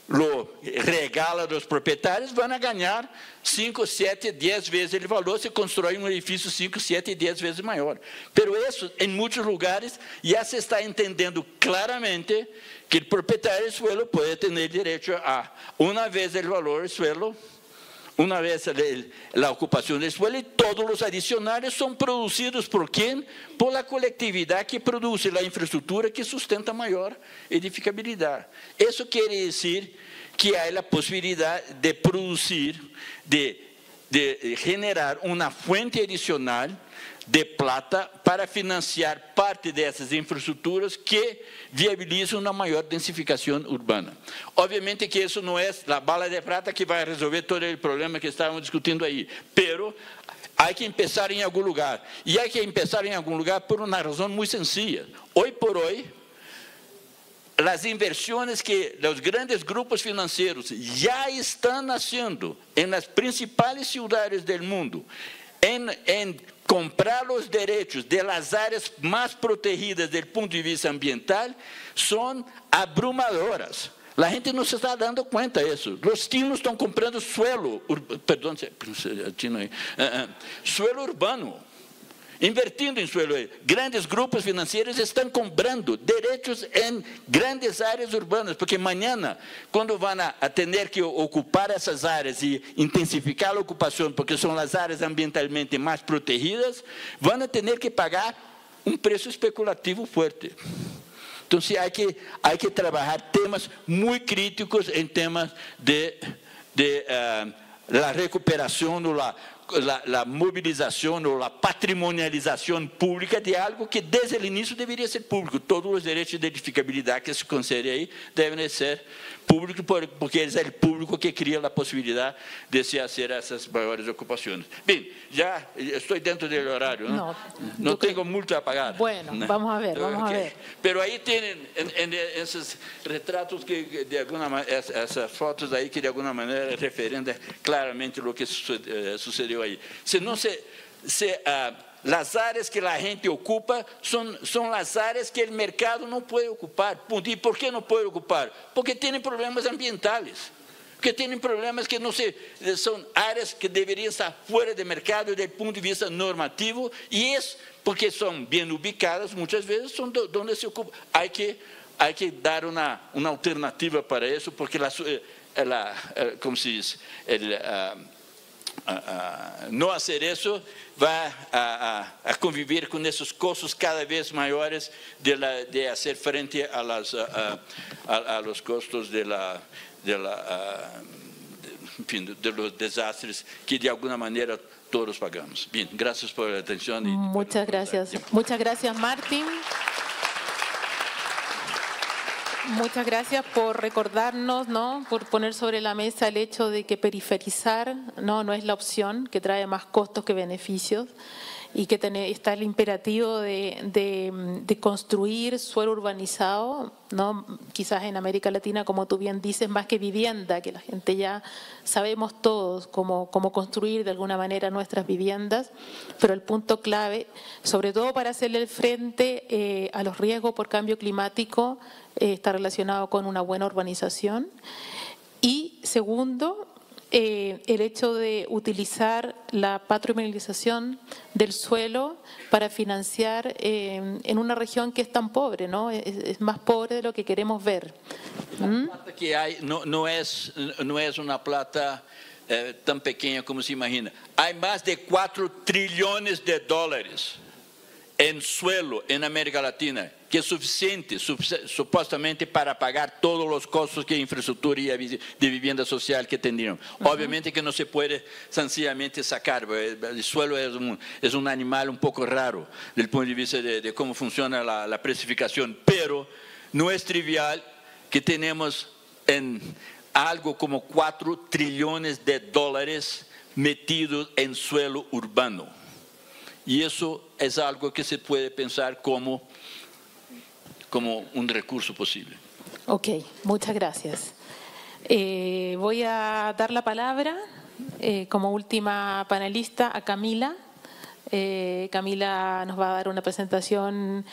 lo regala aos proprietários, vão ganhar 5, 7, 10 vezes o valor se constrói um edifício 5, 7, 10 vezes maior. Pero isso, em muitos lugares, já se está entendendo claramente que o proprietário do suelo pode ter direito a, uma vez o valor do suelo, uma vez a ocupação do suelo, e todos os adicionais são produzidos por quem? Por a coletividade que produz a infraestrutura que sustenta maior edificabilidade. Isso quer dizer que há a possibilidade de produzir, de generar uma fonte adicional de plata para financiar parte dessas infraestruturas que viabilizam uma maior densificação urbana. Obviamente que isso não é a bala de prata que vai resolver todo o problema que estávamos discutindo aí, pero há que começar em algum lugar. E há que começar em algum lugar por uma razão muito sencilla. Hoje por hoje, as inversões que os grandes grupos financeiros já estão fazendo em as principais cidades do mundo, em comprar os direitos das áreas mais protegidas do ponto de vista ambiental, são abrumadoras. A gente não se está dando conta disso. Os chinos estão comprando suelo, suelo urbano, invertindo em suelo. Grandes grupos financeiros estão comprando direitos em grandes áreas urbanas, porque amanhã, quando vão a ter que ocupar essas áreas e intensificar a ocupação, porque são as áreas ambientalmente mais protegidas, vão ter que pagar um preço especulativo forte. Então, há que trabalhar temas muito críticos em temas de la recuperação ou la movilização ou a patrimonialização pública de algo que desde o início deveria ser público. Todos os direitos de edificabilidade que se concedem aí devem ser públicos, porque é o público que cria a possibilidade de se fazer essas maiores ocupações. Bem, já estou dentro do horário, não? Não tenho muito a pagar. Bueno, ¿no? Vamos a ver, vamos a ver. Pero aí tem esses retratos que de alguma maneira, essas fotos aí que de alguma maneira referendam claramente o que sucedeu aí. Se não as áreas que a gente ocupa são as áreas que o mercado não pode ocupar. E por que não pode ocupar? Porque tem problemas ambientais. Porque tem problemas que não são áreas que deveriam estar fora do mercado do ponto de vista normativo, e isso, porque são bem ubicadas, muitas vezes são onde se ocupa. Há que dar uma alternativa para isso, porque como se diz, não fazer isso vai a conviver com esses custos cada vez maiores de fazer frente a los custos de los desastres que de alguma maneira todos pagamos. Bem, graças por a atenção. Muchas gracias, Martín. Muchas gracias por recordarnos, ¿no? Por poner sobre la mesa el hecho de que periferizar no es la opción, que trae más costos que beneficios, y que está el imperativo de construir suelo urbanizado, ¿no? Quizás en América Latina, como tú bien dices, más que vivienda, que la gente ya sabemos todos cómo construir de alguna manera nuestras viviendas, pero el punto clave, sobre todo para hacerle el frente a los riesgos por cambio climático, está relacionado con una buena urbanización. Y segundo, el hecho de utilizar la patrimonialización del suelo para financiar en una región que es tan pobre, ¿no? Es más pobre de lo que queremos ver. La plata que hay no es una plata tan pequeña como se imagina. Hay más de 4 trillones de dólares en suelo en América Latina, que es suficiente supuestamente para pagar todos los costos que infraestructura y de vivienda social que tendrían. Obviamente que no se puede sencillamente sacar, el suelo es un animal un poco raro desde el punto de vista de cómo funciona la precificación, pero no es trivial que tenemos en algo como 4 trillones de dólares metidos en suelo urbano. Y eso es algo que se puede pensar como un recurso posible. Ok, muchas gracias. Voy a dar la palabra como última panelista a Camila Camila nos va a dar una presentación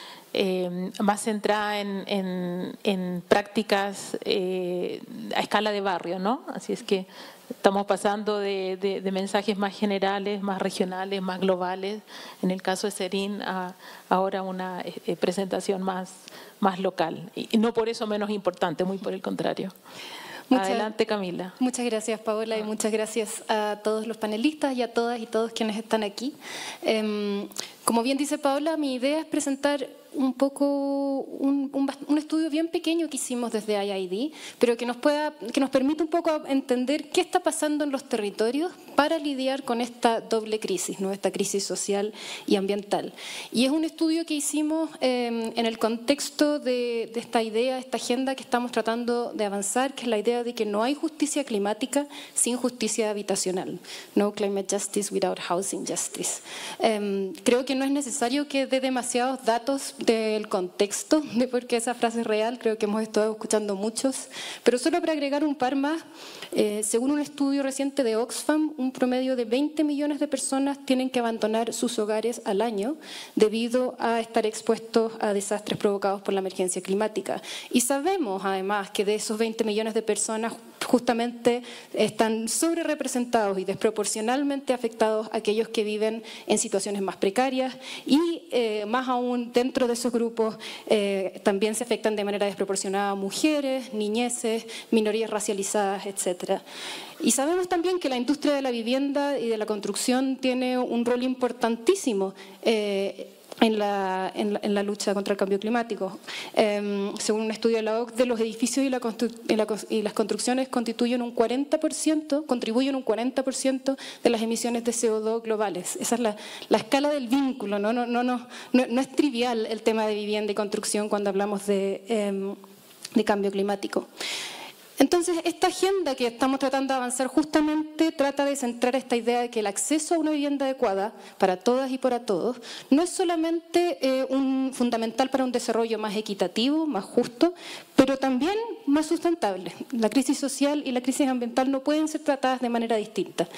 más centrada en prácticas a escala de barrio, ¿no? Así es que estamos pasando de mensajes más generales, más regionales, más globales, en el caso de Serín, a ahora una presentación más local. Y no por eso menos importante, muy por el contrario. Adelante, Camila. Muchas gracias, Paola, y muchas gracias a todos los panelistas y a todas y todos quienes están aquí. Como bien dice Paola, mi idea es presentar un poco un estudio bien pequeño que hicimos desde IID, pero que nos permite un poco entender qué está pasando en los territorios para lidiar con esta doble crisis, ¿no? Esta crisis social y ambiental. Y es un estudio que hicimos en el contexto de esta idea, esta agenda que estamos tratando de avanzar, que es la idea de que no hay justicia climática sin justicia habitacional. No climate justice without housing justice. Creo que no es necesario que dé demasiados datos del contexto de por qué esa frase es real, creo que hemos estado escuchando muchos, pero solo para agregar un par más, según un estudio reciente de Oxfam, un promedio de 20 millones de personas tienen que abandonar sus hogares al año debido a estar expuestos a desastres provocados por la emergencia climática. Y sabemos además que de esos 20 millones de personas justamente están sobre representados y desproporcionalmente afectados aquellos que viven en situaciones más precarias y más aún dentro de esos grupos también se afectan de manera desproporcionada a mujeres, niñeces, minorías racializadas, etc. Y sabemos también que la industria de la vivienda y de la construcción tiene un rol importantísimo en la lucha contra el cambio climático. Según un estudio de la OCDE, los edificios y las construcciones contribuyen un 40% de las emisiones de CO2 globales. Esa es la escala del vínculo, no es trivial el tema de vivienda y construcción cuando hablamos de cambio climático. Entonces, esta agenda que estamos tratando de avanzar justamente trata de centrar esta idea de que el acceso a una vivienda adecuada para todas y para todos no es solamente fundamental para un desarrollo más equitativo, más justo, pero también más sustentable. La crisis social y la crisis ambiental no pueden ser tratadas de manera distinta.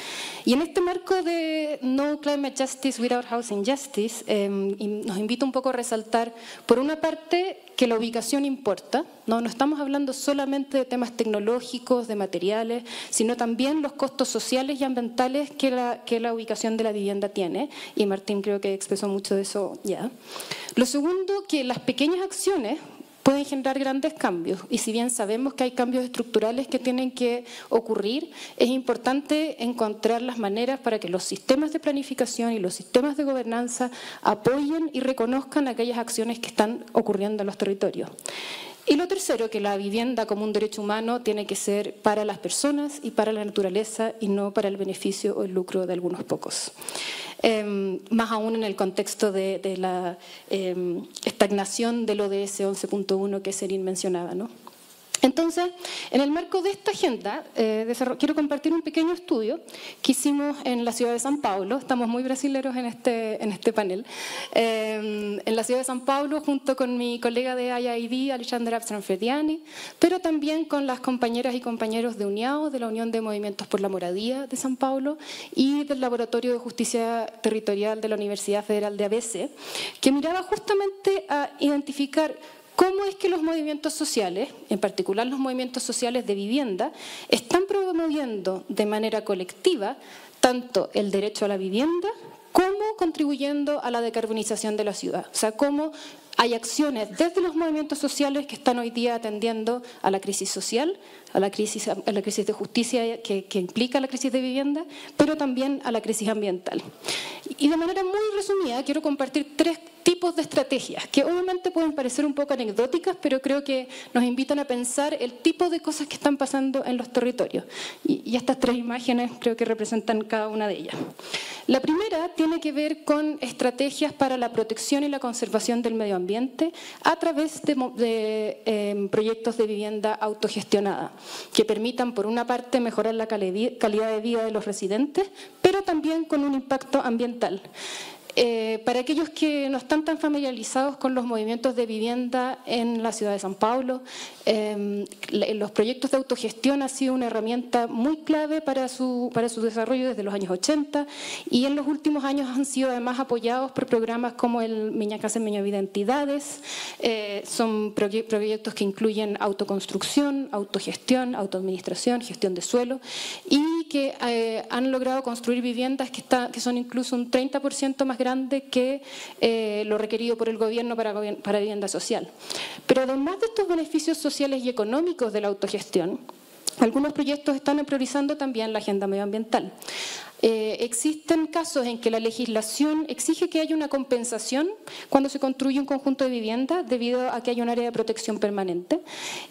Y en este marco de No Climate Justice Without Housing Justice, nos invita un poco a resaltar, por una parte, que la ubicación importa, no estamos hablando solamente de temas tecnológicos, de materiales, sino también los costos sociales y ambientales que la ubicación de la vivienda tiene, y Martín creo que expresó mucho de eso ya. Lo segundo, que las pequeñas acciones pueden generar grandes cambios, y si bien sabemos que hay cambios estructurales que tienen que ocurrir, es importante encontrar las maneras para que los sistemas de planificación y los sistemas de gobernanza apoyen y reconozcan aquellas acciones que están ocurriendo en los territorios. Y lo tercero, que la vivienda como un derecho humano tiene que ser para las personas y para la naturaleza y no para el beneficio o el lucro de algunos pocos. Más aún en el contexto de la estagnación del ODS 11.1 que Serín mencionaba, ¿no? Entonces, en el marco de esta agenda, quiero compartir un pequeño estudio que hicimos en la ciudad de São Paulo. Estamos muy brasileros en este panel. En la ciudad de São Paulo, junto con mi colega de IID, Alexandra Stranfrediani, pero también con las compañeras y compañeros de UNIAO, de la Unión de Movimientos por la Moradía de São Paulo, y del Laboratorio de Justicia Territorial de la Universidad Federal de ABC, que miraba justamente a identificar cómo es que los movimientos sociales, en particular los movimientos sociales de vivienda, están promoviendo de manera colectiva tanto el derecho a la vivienda como contribuyendo a la decarbonización de la ciudad. O sea, cómo hay acciones desde los movimientos sociales que están hoy día atendiendo a la crisis social, a la crisis de justicia que implica la crisis de vivienda, pero también a la crisis ambiental. Y de manera muy resumida quiero compartir 3 tipos de estrategias que obviamente pueden parecer un poco anecdóticas, pero creo que nos invitan a pensar el tipo de cosas que están pasando en los territorios. Y estas 3 imágenes creo que representan cada una de ellas. La primera tiene que ver con estrategias para la protección y la conservación del medio ambiente a través de proyectos de vivienda autogestionada, que permitan, por una parte, mejorar la calidad de vida de los residentes, pero también con un impacto ambiental. Para aquellos que no están tan familiarizados con los movimientos de vivienda en la ciudad de San Paulo, los proyectos de autogestión han sido una herramienta muy clave para su desarrollo desde los años 80 y en los últimos años han sido además apoyados por programas como el Miña Casa Miña Vida Entidades. Son proyectos que incluyen autoconstrucción, autogestión, autoadministración, gestión de suelo y que han logrado construir viviendas que son incluso un 30% más grandes que lo requerido por el gobierno para vivienda social. Pero además de estos beneficios sociales y económicos de la autogestión, algunos proyectos están priorizando también la agenda medioambiental. Existen casos en que la legislación exige que haya una compensación cuando se construye un conjunto de viviendas debido a que haya un área de protección permanente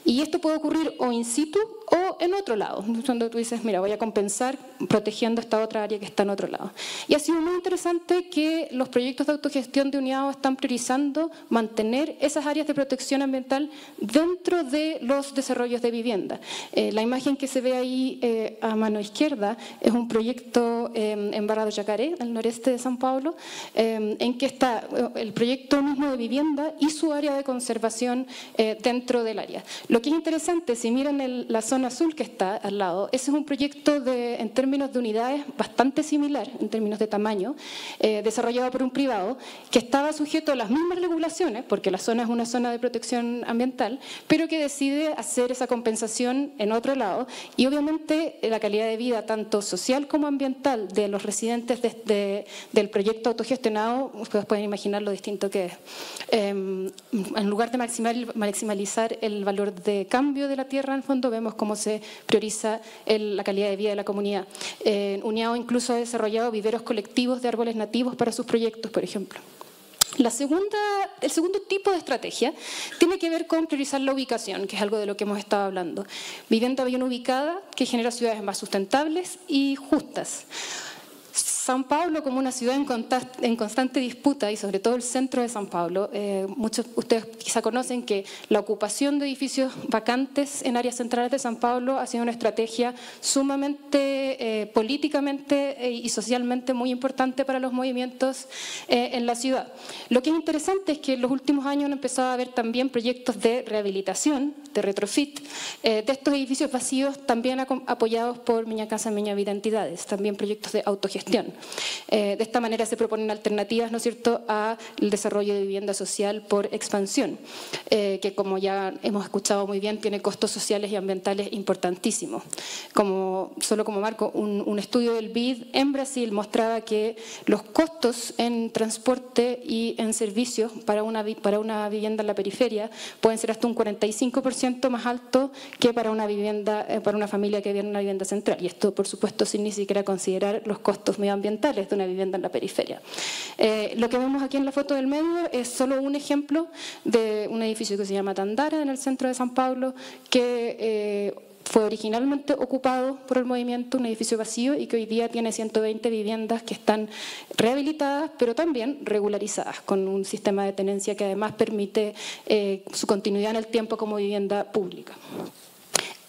y esto puede ocurrir o in situ o en otro lado, cuando tú dices, mira, voy a compensar protegiendo esta otra área que está en otro lado. Y ha sido muy interesante que los proyectos de autogestión de Uniado están priorizando mantener esas áreas de protección ambiental dentro de los desarrollos de vivienda. La imagen que se ve ahí a mano izquierda es un proyecto en Barra do Jacaré, al noreste de San Paulo, en que está el proyecto mismo de vivienda y su área de conservación dentro del área. Lo que es interesante, si miran la zona azul que está al lado, ese es un proyecto en términos de unidades bastante similar, en términos de tamaño, desarrollado por un privado, que estaba sujeto a las mismas regulaciones, porque la zona es una zona de protección ambiental, pero que decide hacer esa compensación en otro lado, y obviamente la calidad de vida, tanto social como ambiental, de los residentes del proyecto autogestionado, ustedes pueden imaginar lo distinto que es. En lugar de maximalizar el valor de cambio de la tierra, en el fondo vemos cómo se prioriza la calidad de vida de la comunidad. Uniado incluso ha desarrollado viveros colectivos de árboles nativos para sus proyectos, por ejemplo. El segundo tipo de estrategia tiene que ver con priorizar la ubicación, que es algo de lo que hemos estado hablando. Vivienda bien ubicada, que genera ciudades más sustentables y justas. San Paulo, como una ciudad en constante disputa, y sobre todo el centro de San Paulo, muchos de ustedes quizá conocen que la ocupación de edificios vacantes en áreas centrales de San Paulo ha sido una estrategia sumamente políticamente y socialmente muy importante para los movimientos en la ciudad. Lo que es interesante es que en los últimos años han empezado a haber también proyectos de rehabilitación, de retrofit, de estos edificios vacíos, también apoyados por Miña Casa Miña Vida Entidades, también proyectos de autogestión. De esta manera se proponen alternativas, ¿no es cierto?, al desarrollo de vivienda social por expansión, que como ya hemos escuchado muy bien, tiene costos sociales y ambientales importantísimos. Solo como marco, un estudio del BID en Brasil mostraba que los costos en transporte y en servicios para una vivienda en la periferia pueden ser hasta un 45% más alto que para una familia que vive en una vivienda central. Y esto, por supuesto, sin ni siquiera considerar los costos medioambientales de una vivienda en la periferia. Lo que vemos aquí en la foto del medio es solo un ejemplo de un edificio que se llama Tandara en el centro de San Paulo, que fue originalmente ocupado por el movimiento, un edificio vacío, y que hoy día tiene 120 viviendas que están rehabilitadas, pero también regularizadas, con un sistema de tenencia que además permite su continuidad en el tiempo como vivienda pública.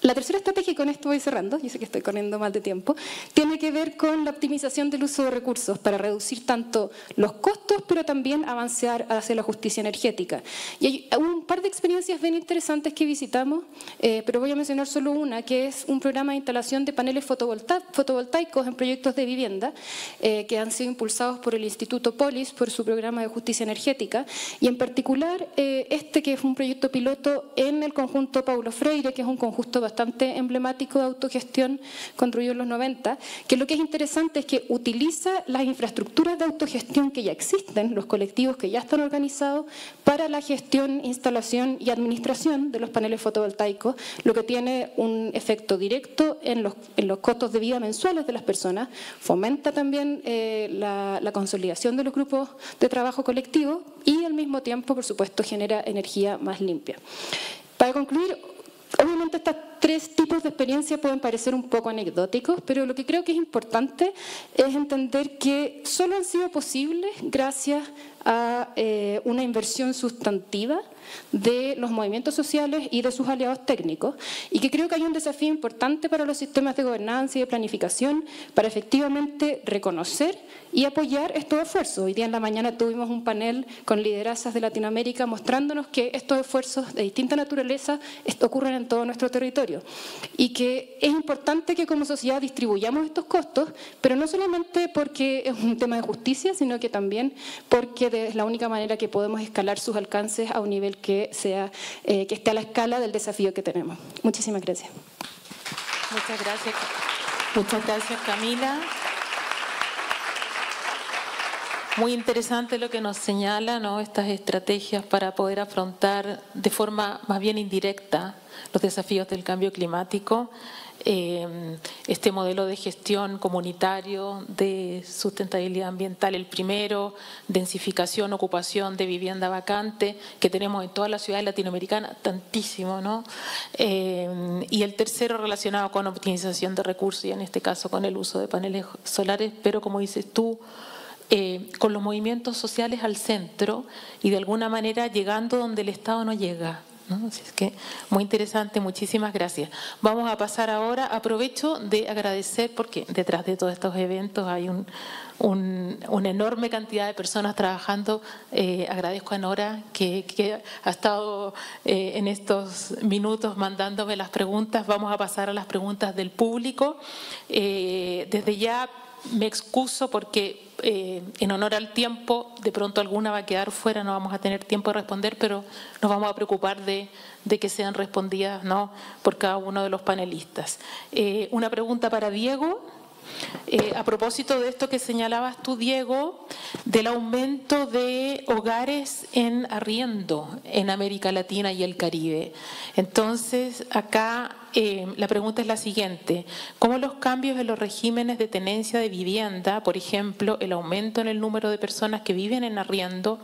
La tercera estrategia, y con esto voy cerrando, yo sé que estoy corriendo mal de tiempo, tiene que ver con la optimización del uso de recursos para reducir tanto los costos, pero también avanzar hacia la justicia energética. Y hay un par de experiencias bien interesantes que visitamos, pero voy a mencionar solo una, que es un programa de instalación de paneles fotovoltaicos en proyectos de vivienda, que han sido impulsados por el Instituto Polis, por su programa de justicia energética, y en particular que es un proyecto piloto en el conjunto Paulo Freire, que es un conjunto bastante emblemático de autogestión construido en los 90, que lo que es interesante es que utiliza las infraestructuras de autogestión que ya existen, los colectivos que ya están organizados, para la gestión, instalación y administración de los paneles fotovoltaicos, lo que tiene un efecto directo en los costos de vida mensuales de las personas, fomenta también la consolidación de los grupos de trabajo colectivo y al mismo tiempo, por supuesto, genera energía más limpia. Para concluir, obviamente estos tres tipos de experiencia pueden parecer un poco anecdóticos, pero lo que creo que es importante es entender que solo han sido posibles gracias a una inversión sustantiva de los movimientos sociales y de sus aliados técnicos, y que creo que hay un desafío importante para los sistemas de gobernanza y de planificación para efectivamente reconocer y apoyar estos esfuerzos. Hoy día en la mañana tuvimos un panel con liderazas de Latinoamérica mostrándonos que estos esfuerzos de distinta naturaleza ocurren en todo nuestro territorio y que es importante que como sociedad distribuyamos estos costos, pero no solamente porque es un tema de justicia, sino que también porque es la única manera que podemos escalar sus alcances a un nivel que esté a la escala del desafío que tenemos. Muchísimas gracias. Muchas gracias. Muchas gracias, Camila. Muy interesante lo que nos señala, ¿no?, estas estrategias para poder afrontar de forma más bien indirecta los desafíos del cambio climático. Este modelo de gestión comunitario de sustentabilidad ambiental, el primero, densificación, ocupación de vivienda vacante, que tenemos en todas las ciudades latinoamericanas, tantísimo, ¿no? Y el tercero relacionado con optimización de recursos y en este caso con el uso de paneles solares, pero como dices tú, con los movimientos sociales al centro y de alguna manera llegando donde el Estado no llega, ¿no? Así es que muy interesante, muchísimas gracias. Vamos a pasar ahora, aprovecho de agradecer porque detrás de todos estos eventos hay una enorme cantidad de personas trabajando. Agradezco a Nora que ha estado en estos minutos mandándome las preguntas. Vamos a pasar a las preguntas del público. Desde ya me excuso porque en honor al tiempo, de pronto alguna va a quedar fuera, no vamos a tener tiempo de responder, pero nos vamos a preocupar de que sean respondidas, ¿no?, por cada uno de los panelistas. Una pregunta para Diego. A propósito de esto que señalabas tú, Diego, del aumento de hogares en arriendo en América Latina y el Caribe. Entonces, acá la pregunta es la siguiente: ¿cómo los cambios en los regímenes de tenencia de vivienda, por ejemplo, el aumento en el número de personas que viven en arriendo,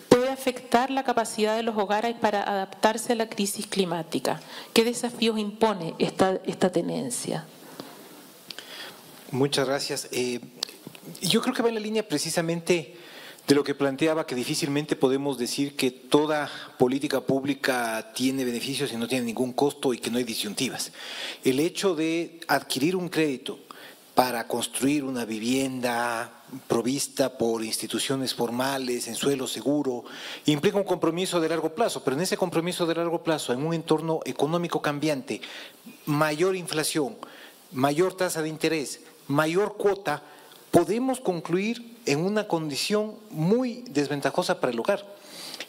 puede afectar la capacidad de los hogares para adaptarse a la crisis climática? ¿Qué desafíos impone esta tenencia? Muchas gracias. Yo creo que va en la línea precisamente de lo que planteaba, que difícilmente podemos decir que toda política pública tiene beneficios y no tiene ningún costo y que no hay disyuntivas. El hecho de adquirir un crédito para construir una vivienda provista por instituciones formales, en suelo seguro, implica un compromiso de largo plazo, pero en ese compromiso de largo plazo, en un entorno económico cambiante, mayor inflación, mayor tasa de interés, mayor cuota, podemos concluir en una condición muy desventajosa para el hogar.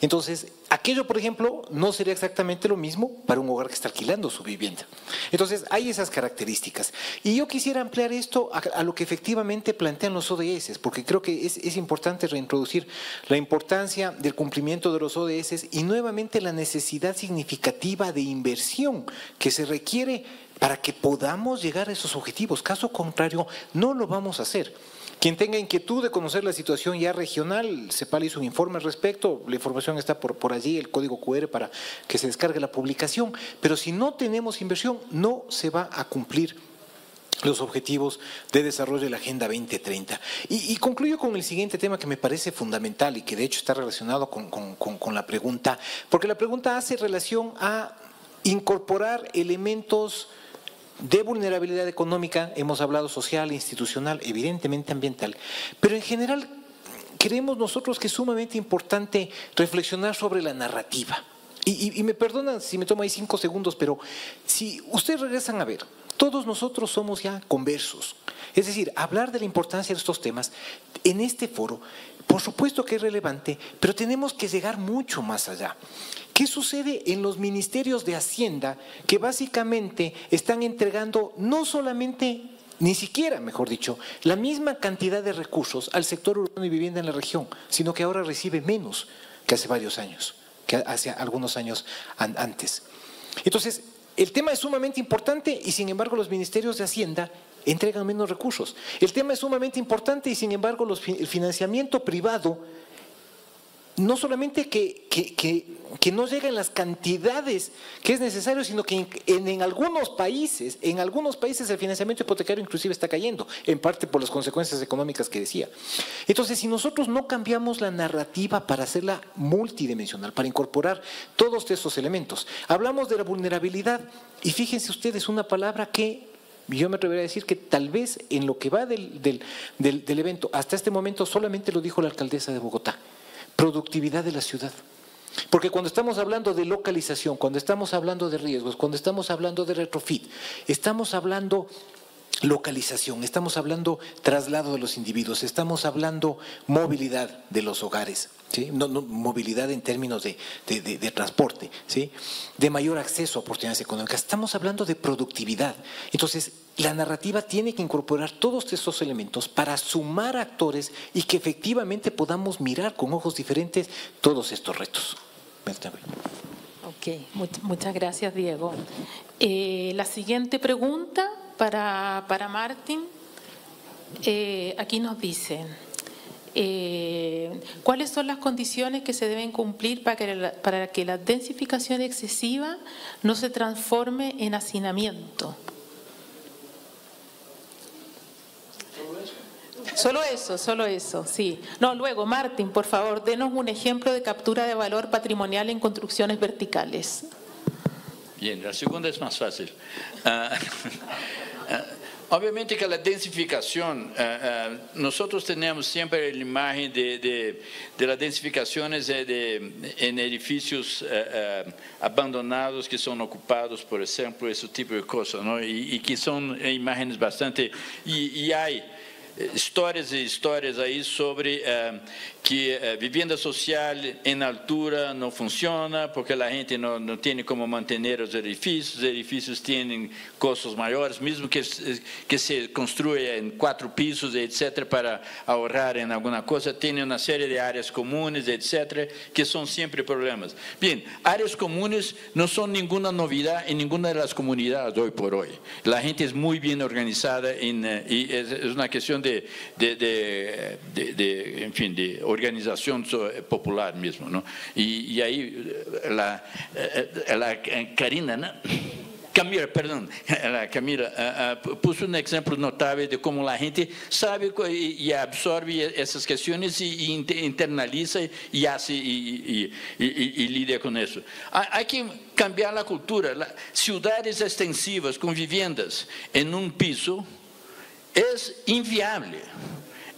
Entonces, aquello, por ejemplo, no sería exactamente lo mismo para un hogar que está alquilando su vivienda. Entonces, hay esas características. Y yo quisiera ampliar esto a lo que efectivamente plantean los ODS, porque creo que es importante reintroducir la importancia del cumplimiento de los ODS y nuevamente la necesidad significativa de inversión que se requiere para que podamos llegar a esos objetivos. Caso contrario, no lo vamos a hacer. Quien tenga inquietud de conocer la situación ya regional, CEPAL hizo un informe al respecto, la información está por allí, el código QR para que se descargue la publicación, pero si no tenemos inversión, no se va a cumplir los objetivos de desarrollo de la Agenda 2030. Y concluyo con el siguiente tema que me parece fundamental y que de hecho está relacionado con la pregunta, porque la pregunta hace relación a incorporar elementos de vulnerabilidad económica, hemos hablado social, institucional, evidentemente ambiental, pero en general creemos nosotros que es sumamente importante reflexionar sobre la narrativa. Y me perdonan si me tomo ahí 5 segundos, pero si ustedes regresan a ver, todos nosotros somos ya conversos. Es decir, hablar de la importancia de estos temas en este foro, por supuesto que es relevante, pero tenemos que llegar mucho más allá. ¿Qué sucede en los ministerios de Hacienda que básicamente están entregando no solamente, ni siquiera, mejor dicho, la misma cantidad de recursos al sector urbano y vivienda en la región, sino que ahora recibe menos que hace varios años, que hace algunos años antes? Entonces, el tema es sumamente importante y sin embargo los ministerios de Hacienda entregan menos recursos. El tema es sumamente importante y sin embargo el financiamiento privado no solamente que no llega en las cantidades que es necesario, sino que en algunos países el financiamiento hipotecario inclusive está cayendo, en parte por las consecuencias económicas que decía. Entonces, si nosotros no cambiamos la narrativa para hacerla multidimensional, para incorporar todos esos elementos, hablamos de la vulnerabilidad, y fíjense ustedes, una palabra que yo me atrevería a decir que tal vez en lo que va del evento, hasta este momento solamente lo dijo la alcaldesa de Bogotá: productividad de la ciudad. Porque cuando estamos hablando de localización, cuando estamos hablando de riesgos, cuando estamos hablando de retrofit, estamos hablando localización, estamos hablando traslado de los individuos, estamos hablando movilidad de los hogares, ¿sí? No, movilidad en términos de transporte, ¿sí? De mayor acceso a oportunidades económicas, estamos hablando de productividad. Entonces, la narrativa tiene que incorporar todos estos elementos para sumar actores y que efectivamente podamos mirar con ojos diferentes todos estos retos. Ok, muchas gracias, Diego. La siguiente pregunta para Martín, aquí nos dicen, ¿cuáles son las condiciones que se deben cumplir para que la densificación excesiva no se transforme en hacinamiento? Solo eso, sí. No, luego, Martín, por favor, denos un ejemplo de captura de valor patrimonial en construcciones verticales. Bien, la segunda es más fácil. Obviamente que la densificación, nosotros tenemos siempre la imagen de las densificaciones en edificios abandonados que son ocupados, por ejemplo, ese tipo de cosas, ¿no? Y que son imágenes bastante... Y hay histórias e histórias aí sobre que vivienda social em altura não funciona porque a gente não tem como manter os edifícios têm custos maiores, mesmo que se construa em 4 pisos, etc., para ahorrar em alguma coisa, tem uma série de áreas comuns, etc., que são sempre problemas. Bem, áreas comuns não são nenhuma novidade em nenhuma das comunidades hoje por hoje. A gente é muito bem organizada e é uma questão enfim, de organização popular mesmo, não? E aí a Karina, né? Camila pôs exemplo notável de como a gente sabe e absorve essas questões e internaliza e lida com isso. Há que cambiar a cultura. Cidades extensivas com vivendas em piso é inviável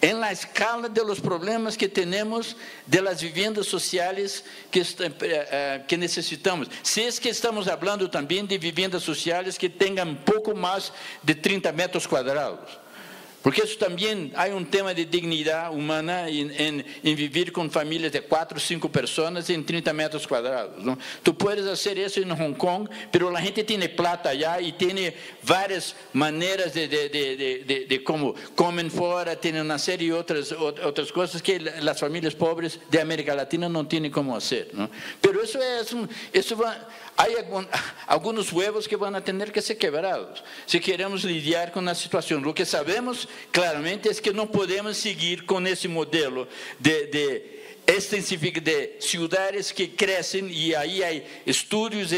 en la escala de los problemas que tenemos de las viviendas sociales que necesitamos. Si es que estamos hablando también de viviendas sociales que tengan poco más de 30 metros cuadrados. Porque isso também há tema de dignidade humana em viver com famílias de 4, 5 pessoas em 30 metros quadrados. Não? Tu podes fazer isso em Hong Kong, mas a gente tem plata allá e tem várias maneiras de como comem fora, tem uma série de outras coisas que as famílias pobres de América Latina não têm como fazer. Não? Há alguns huevos que vão ter que ser quebrados se queremos lidiar com a situação. O que sabemos claramente é que não podemos seguir com esse modelo de cidades que crescem, e aí há estudos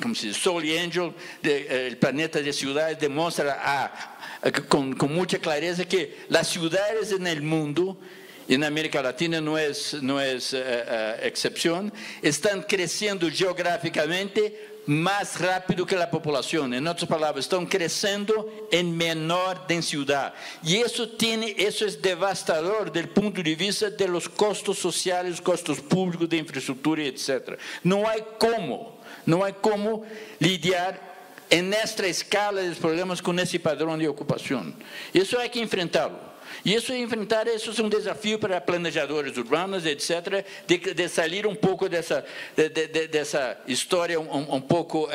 como se diz, Soul Angel, o planeta de cidades, demonstra com muita clareza que as cidades no mundo, e na América Latina não é exceção, estão crescendo geograficamente mais rápido que a população. Em outras palavras, estão crescendo em menor densidade. E isso é devastador do ponto de vista dos custos sociais, custos públicos de infraestrutura, etc. Não há como lidiar nesta escala de problemas com esse padrão de ocupação. Isso há que enfrentá-lo. E isso é um desafio para planejadores urbanos, etc., de sair pouco dessa história um pouco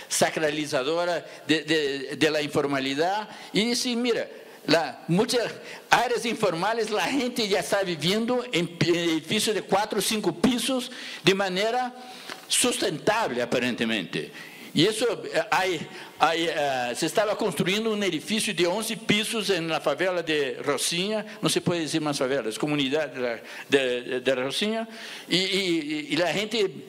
sacralizadora da informalidade e dizer, mira, muitas áreas informais, a gente já está vivendo em edifícios de 4 ou 5 pisos de maneira sustentável, aparentemente. E isso, se estava construindo um edifício de 11 pisos na favela de Rocinha, não se pode dizer mais favelas, comunidade de Rocinha, e a gente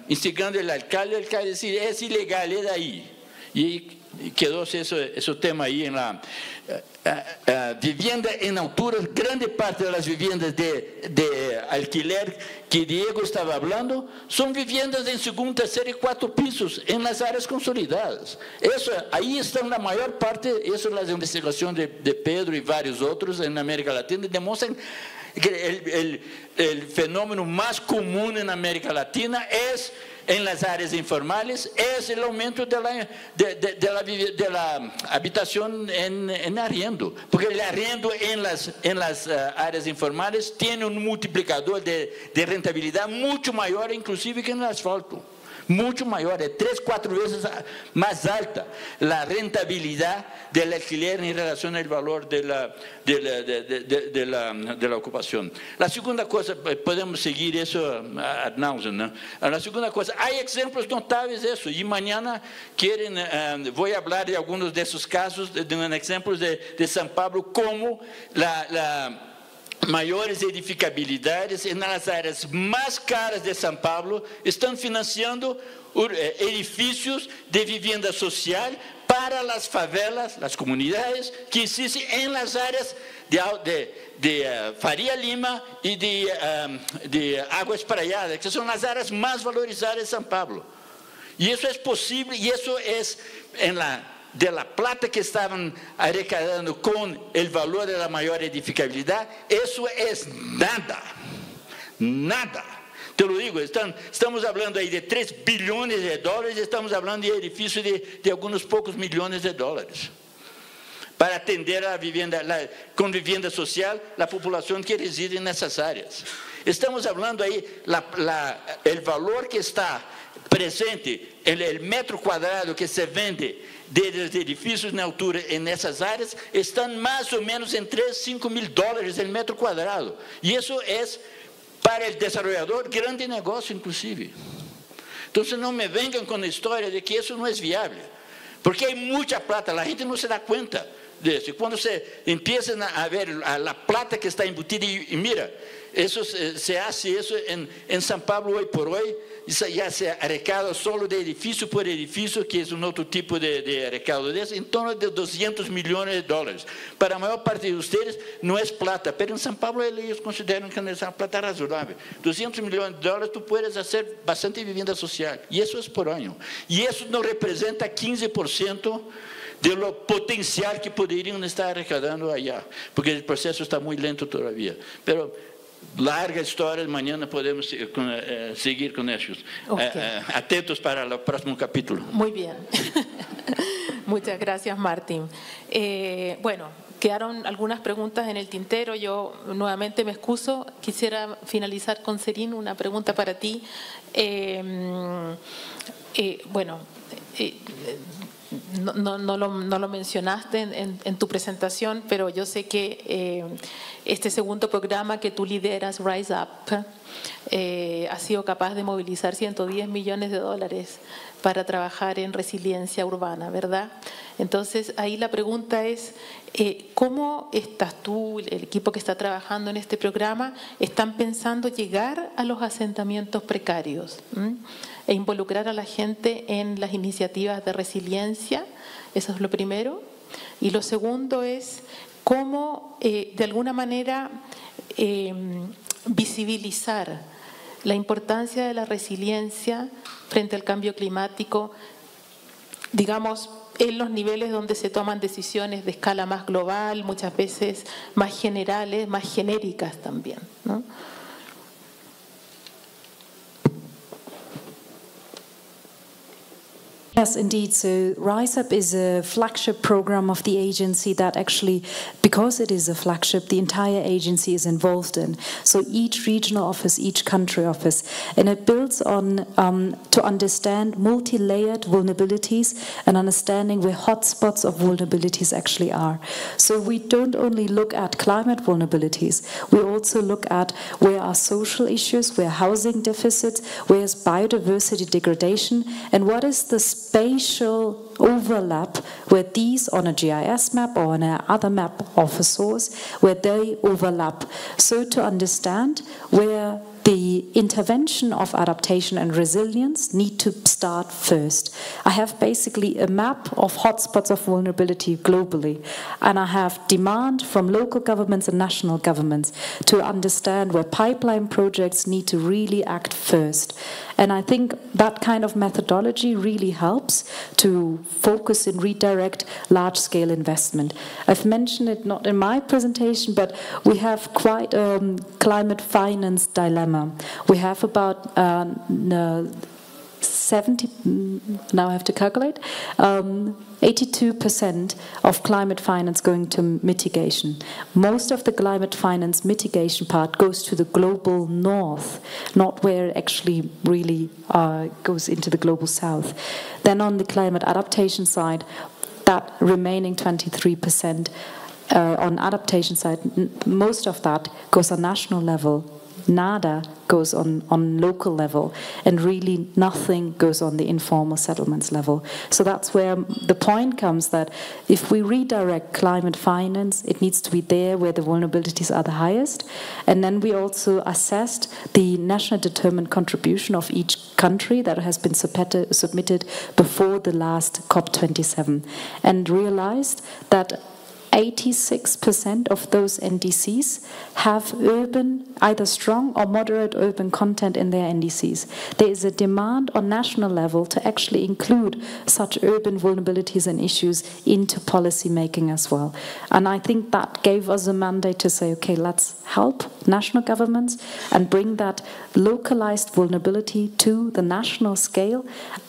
instigando o alcalde dizia, é ilegal, é daí. E quedó ese tema ahí en la vivienda en altura. Grande parte de las viviendas de alquiler que Diego estaba hablando son viviendas en segundo, tercer y cuarto pisos en las áreas consolidadas. Eso, ahí está la mayor parte. Eso las investigaciones de Pedro y varios otros en América Latina demuestran que el fenómeno más común en América Latina es en las áreas informales, es el aumento de la habitación en arriendo, porque el arriendo en las áreas informales tiene un multiplicador de rentabilidad mucho mayor inclusive que en el asfalto. Mucho mayor, 3, 4 veces más alta la rentabilidad del alquiler en relación al valor de la ocupación. La segunda cosa, podemos seguir eso ad nauseam, ¿no? La segunda cosa, hay ejemplos notables de eso, y mañana voy a hablar de algunos de esos casos, de ejemplos de San Pablo, como maiores edificabilidades nas áreas mais caras de São Paulo estão financiando edifícios de vivenda social para as favelas, as comunidades que existem em las áreas de Faria Lima e de Águas Praiadas, que são as áreas mais valorizadas de São Paulo. E isso é possível, e isso é de la plata que estaban arrecadando con el valor de la mayor edificabilidad, eso es nada, nada. Te lo digo, estamos hablando ahí de 3 billones de dólares, estamos hablando de edificios de algunos pocos millones de dólares, para atender a vivienda, con vivienda social, la población que reside en esas áreas. Estamos hablando ahí, el valor que está presente, el metro cuadrado que se vende de edifícios na altura nessas áreas, estão mais ou menos em 3, 5 mil dólares el metro cuadrado. E isso é, para o desenvolvedor, grande negócio, inclusive. Então, não me venham com a história de que isso não é viável, porque há muita plata, a gente não se dá conta disso. Quando você empieza a ver a plata que está embutida, e mira, eso se hace isso em São Paulo hoje por hoje, já se arrecada solo de edifício por edifício, que é um outro tipo de arrecado desse, em torno de 200 milhões de dólares. Para a maior parte de vocês não é plata, mas em São Paulo eles consideram que é uma plata razoável. 200 milhões de dólares, tu puedes fazer bastante vivienda social, e isso é por ano. E isso não representa 15% do potencial que poderiam estar arrecadando allá, porque o processo está muito lento todavía. Pero larga história, amanhã podemos seguir com isso. Okay. Atentos para o próximo capítulo. Muy bien. Muchas gracias, Martín. Bueno, quedaron algunas preguntas en el tintero. Yo nuevamente me excuso. Quisiera finalizar con Serín, una pregunta para ti. No lo mencionaste en tu presentación, pero yo sé que este segundo programa que tú lideras, Rise Up, ha sido capaz de movilizar 110 millones de dólares para trabajar en resiliencia urbana, ¿verdad? Entonces, ahí la pregunta es, ¿cómo estás tú, el equipo que está trabajando en este programa, están pensando llegar a los asentamientos precarios e involucrar a la gente en las iniciativas de resiliencia? Eso es lo primero. Y lo segundo es cómo, de alguna manera, visibilizar la importancia de la resiliencia frente al cambio climático, digamos, en los niveles donde se toman decisiones de escala más global, muchas veces más generales, más genéricas también, ¿no? Yes, indeed. So Rise Up is a flagship program of the agency that actually, because it is a flagship, the entire agency is involved in. So each regional office, each country office, and it builds on to understand multi-layered vulnerabilities and understanding where hotspots of vulnerabilities actually are. So we don't only look at climate vulnerabilities, we also look at where are social issues, where housing deficits, where is biodiversity degradation, and what is the spatial overlap where these on a GIS map or on another map of a source, where they overlap. So to understand where the intervention of adaptation and resilience need to start first. I have basically a map of hotspots of vulnerability globally, and I have demand from local governments and national governments to understand where pipeline projects need to really act first. And I think that kind of methodology really helps to focus and redirect large-scale investment. I've mentioned it not in my presentation, but we have quite a climate finance dilemma. We have about 70, now I have to calculate, 82% of climate finance going to mitigation. Most of the climate finance mitigation part goes to the global north, not where it actually really goes into the global south. Then on the climate adaptation side, that remaining 23% on adaptation side, most of that goes on national level. Nada goes on local level, and really nothing goes on the informal settlements level. So that's where the point comes that if we redirect climate finance, it needs to be there where the vulnerabilities are the highest. And then we also assessed the national determined contribution of each country that has been submitted before the last COP27, and realized that 86% of those NDCs have urban, either strong or moderate urban content in their NDCs. There is a demand on national level to actually include such urban vulnerabilities and issues into policy making as well. And I think that gave us a mandate to say, okay, let's help national governments and bring that localized vulnerability to the national scale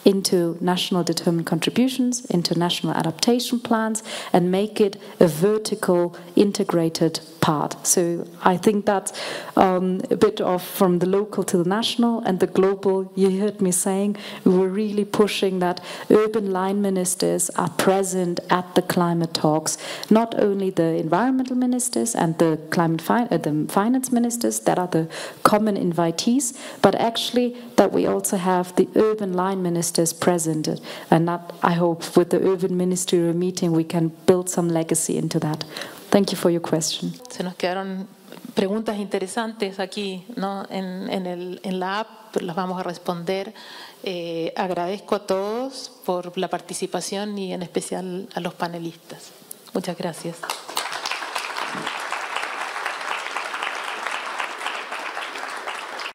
into national determined contributions, into national adaptation plans, and make it a vertical integrated part. So I think that's a bit of from the local to the national and the global. You heard me saying we were really pushing that urban line ministers are present at the climate talks, not only the environmental ministers and the the finance ministers that are the common invitees, but actually that we also have the urban line ministers present, and that I hope with the urban ministerial meeting we can build some legacy into that. Thank you for your question. Se nos quedaron preguntas interesantes aquí, ¿no? en la app, las vamos a responder. Agradezco a todos por la participación y en especial a los panelistas. Muchas gracias.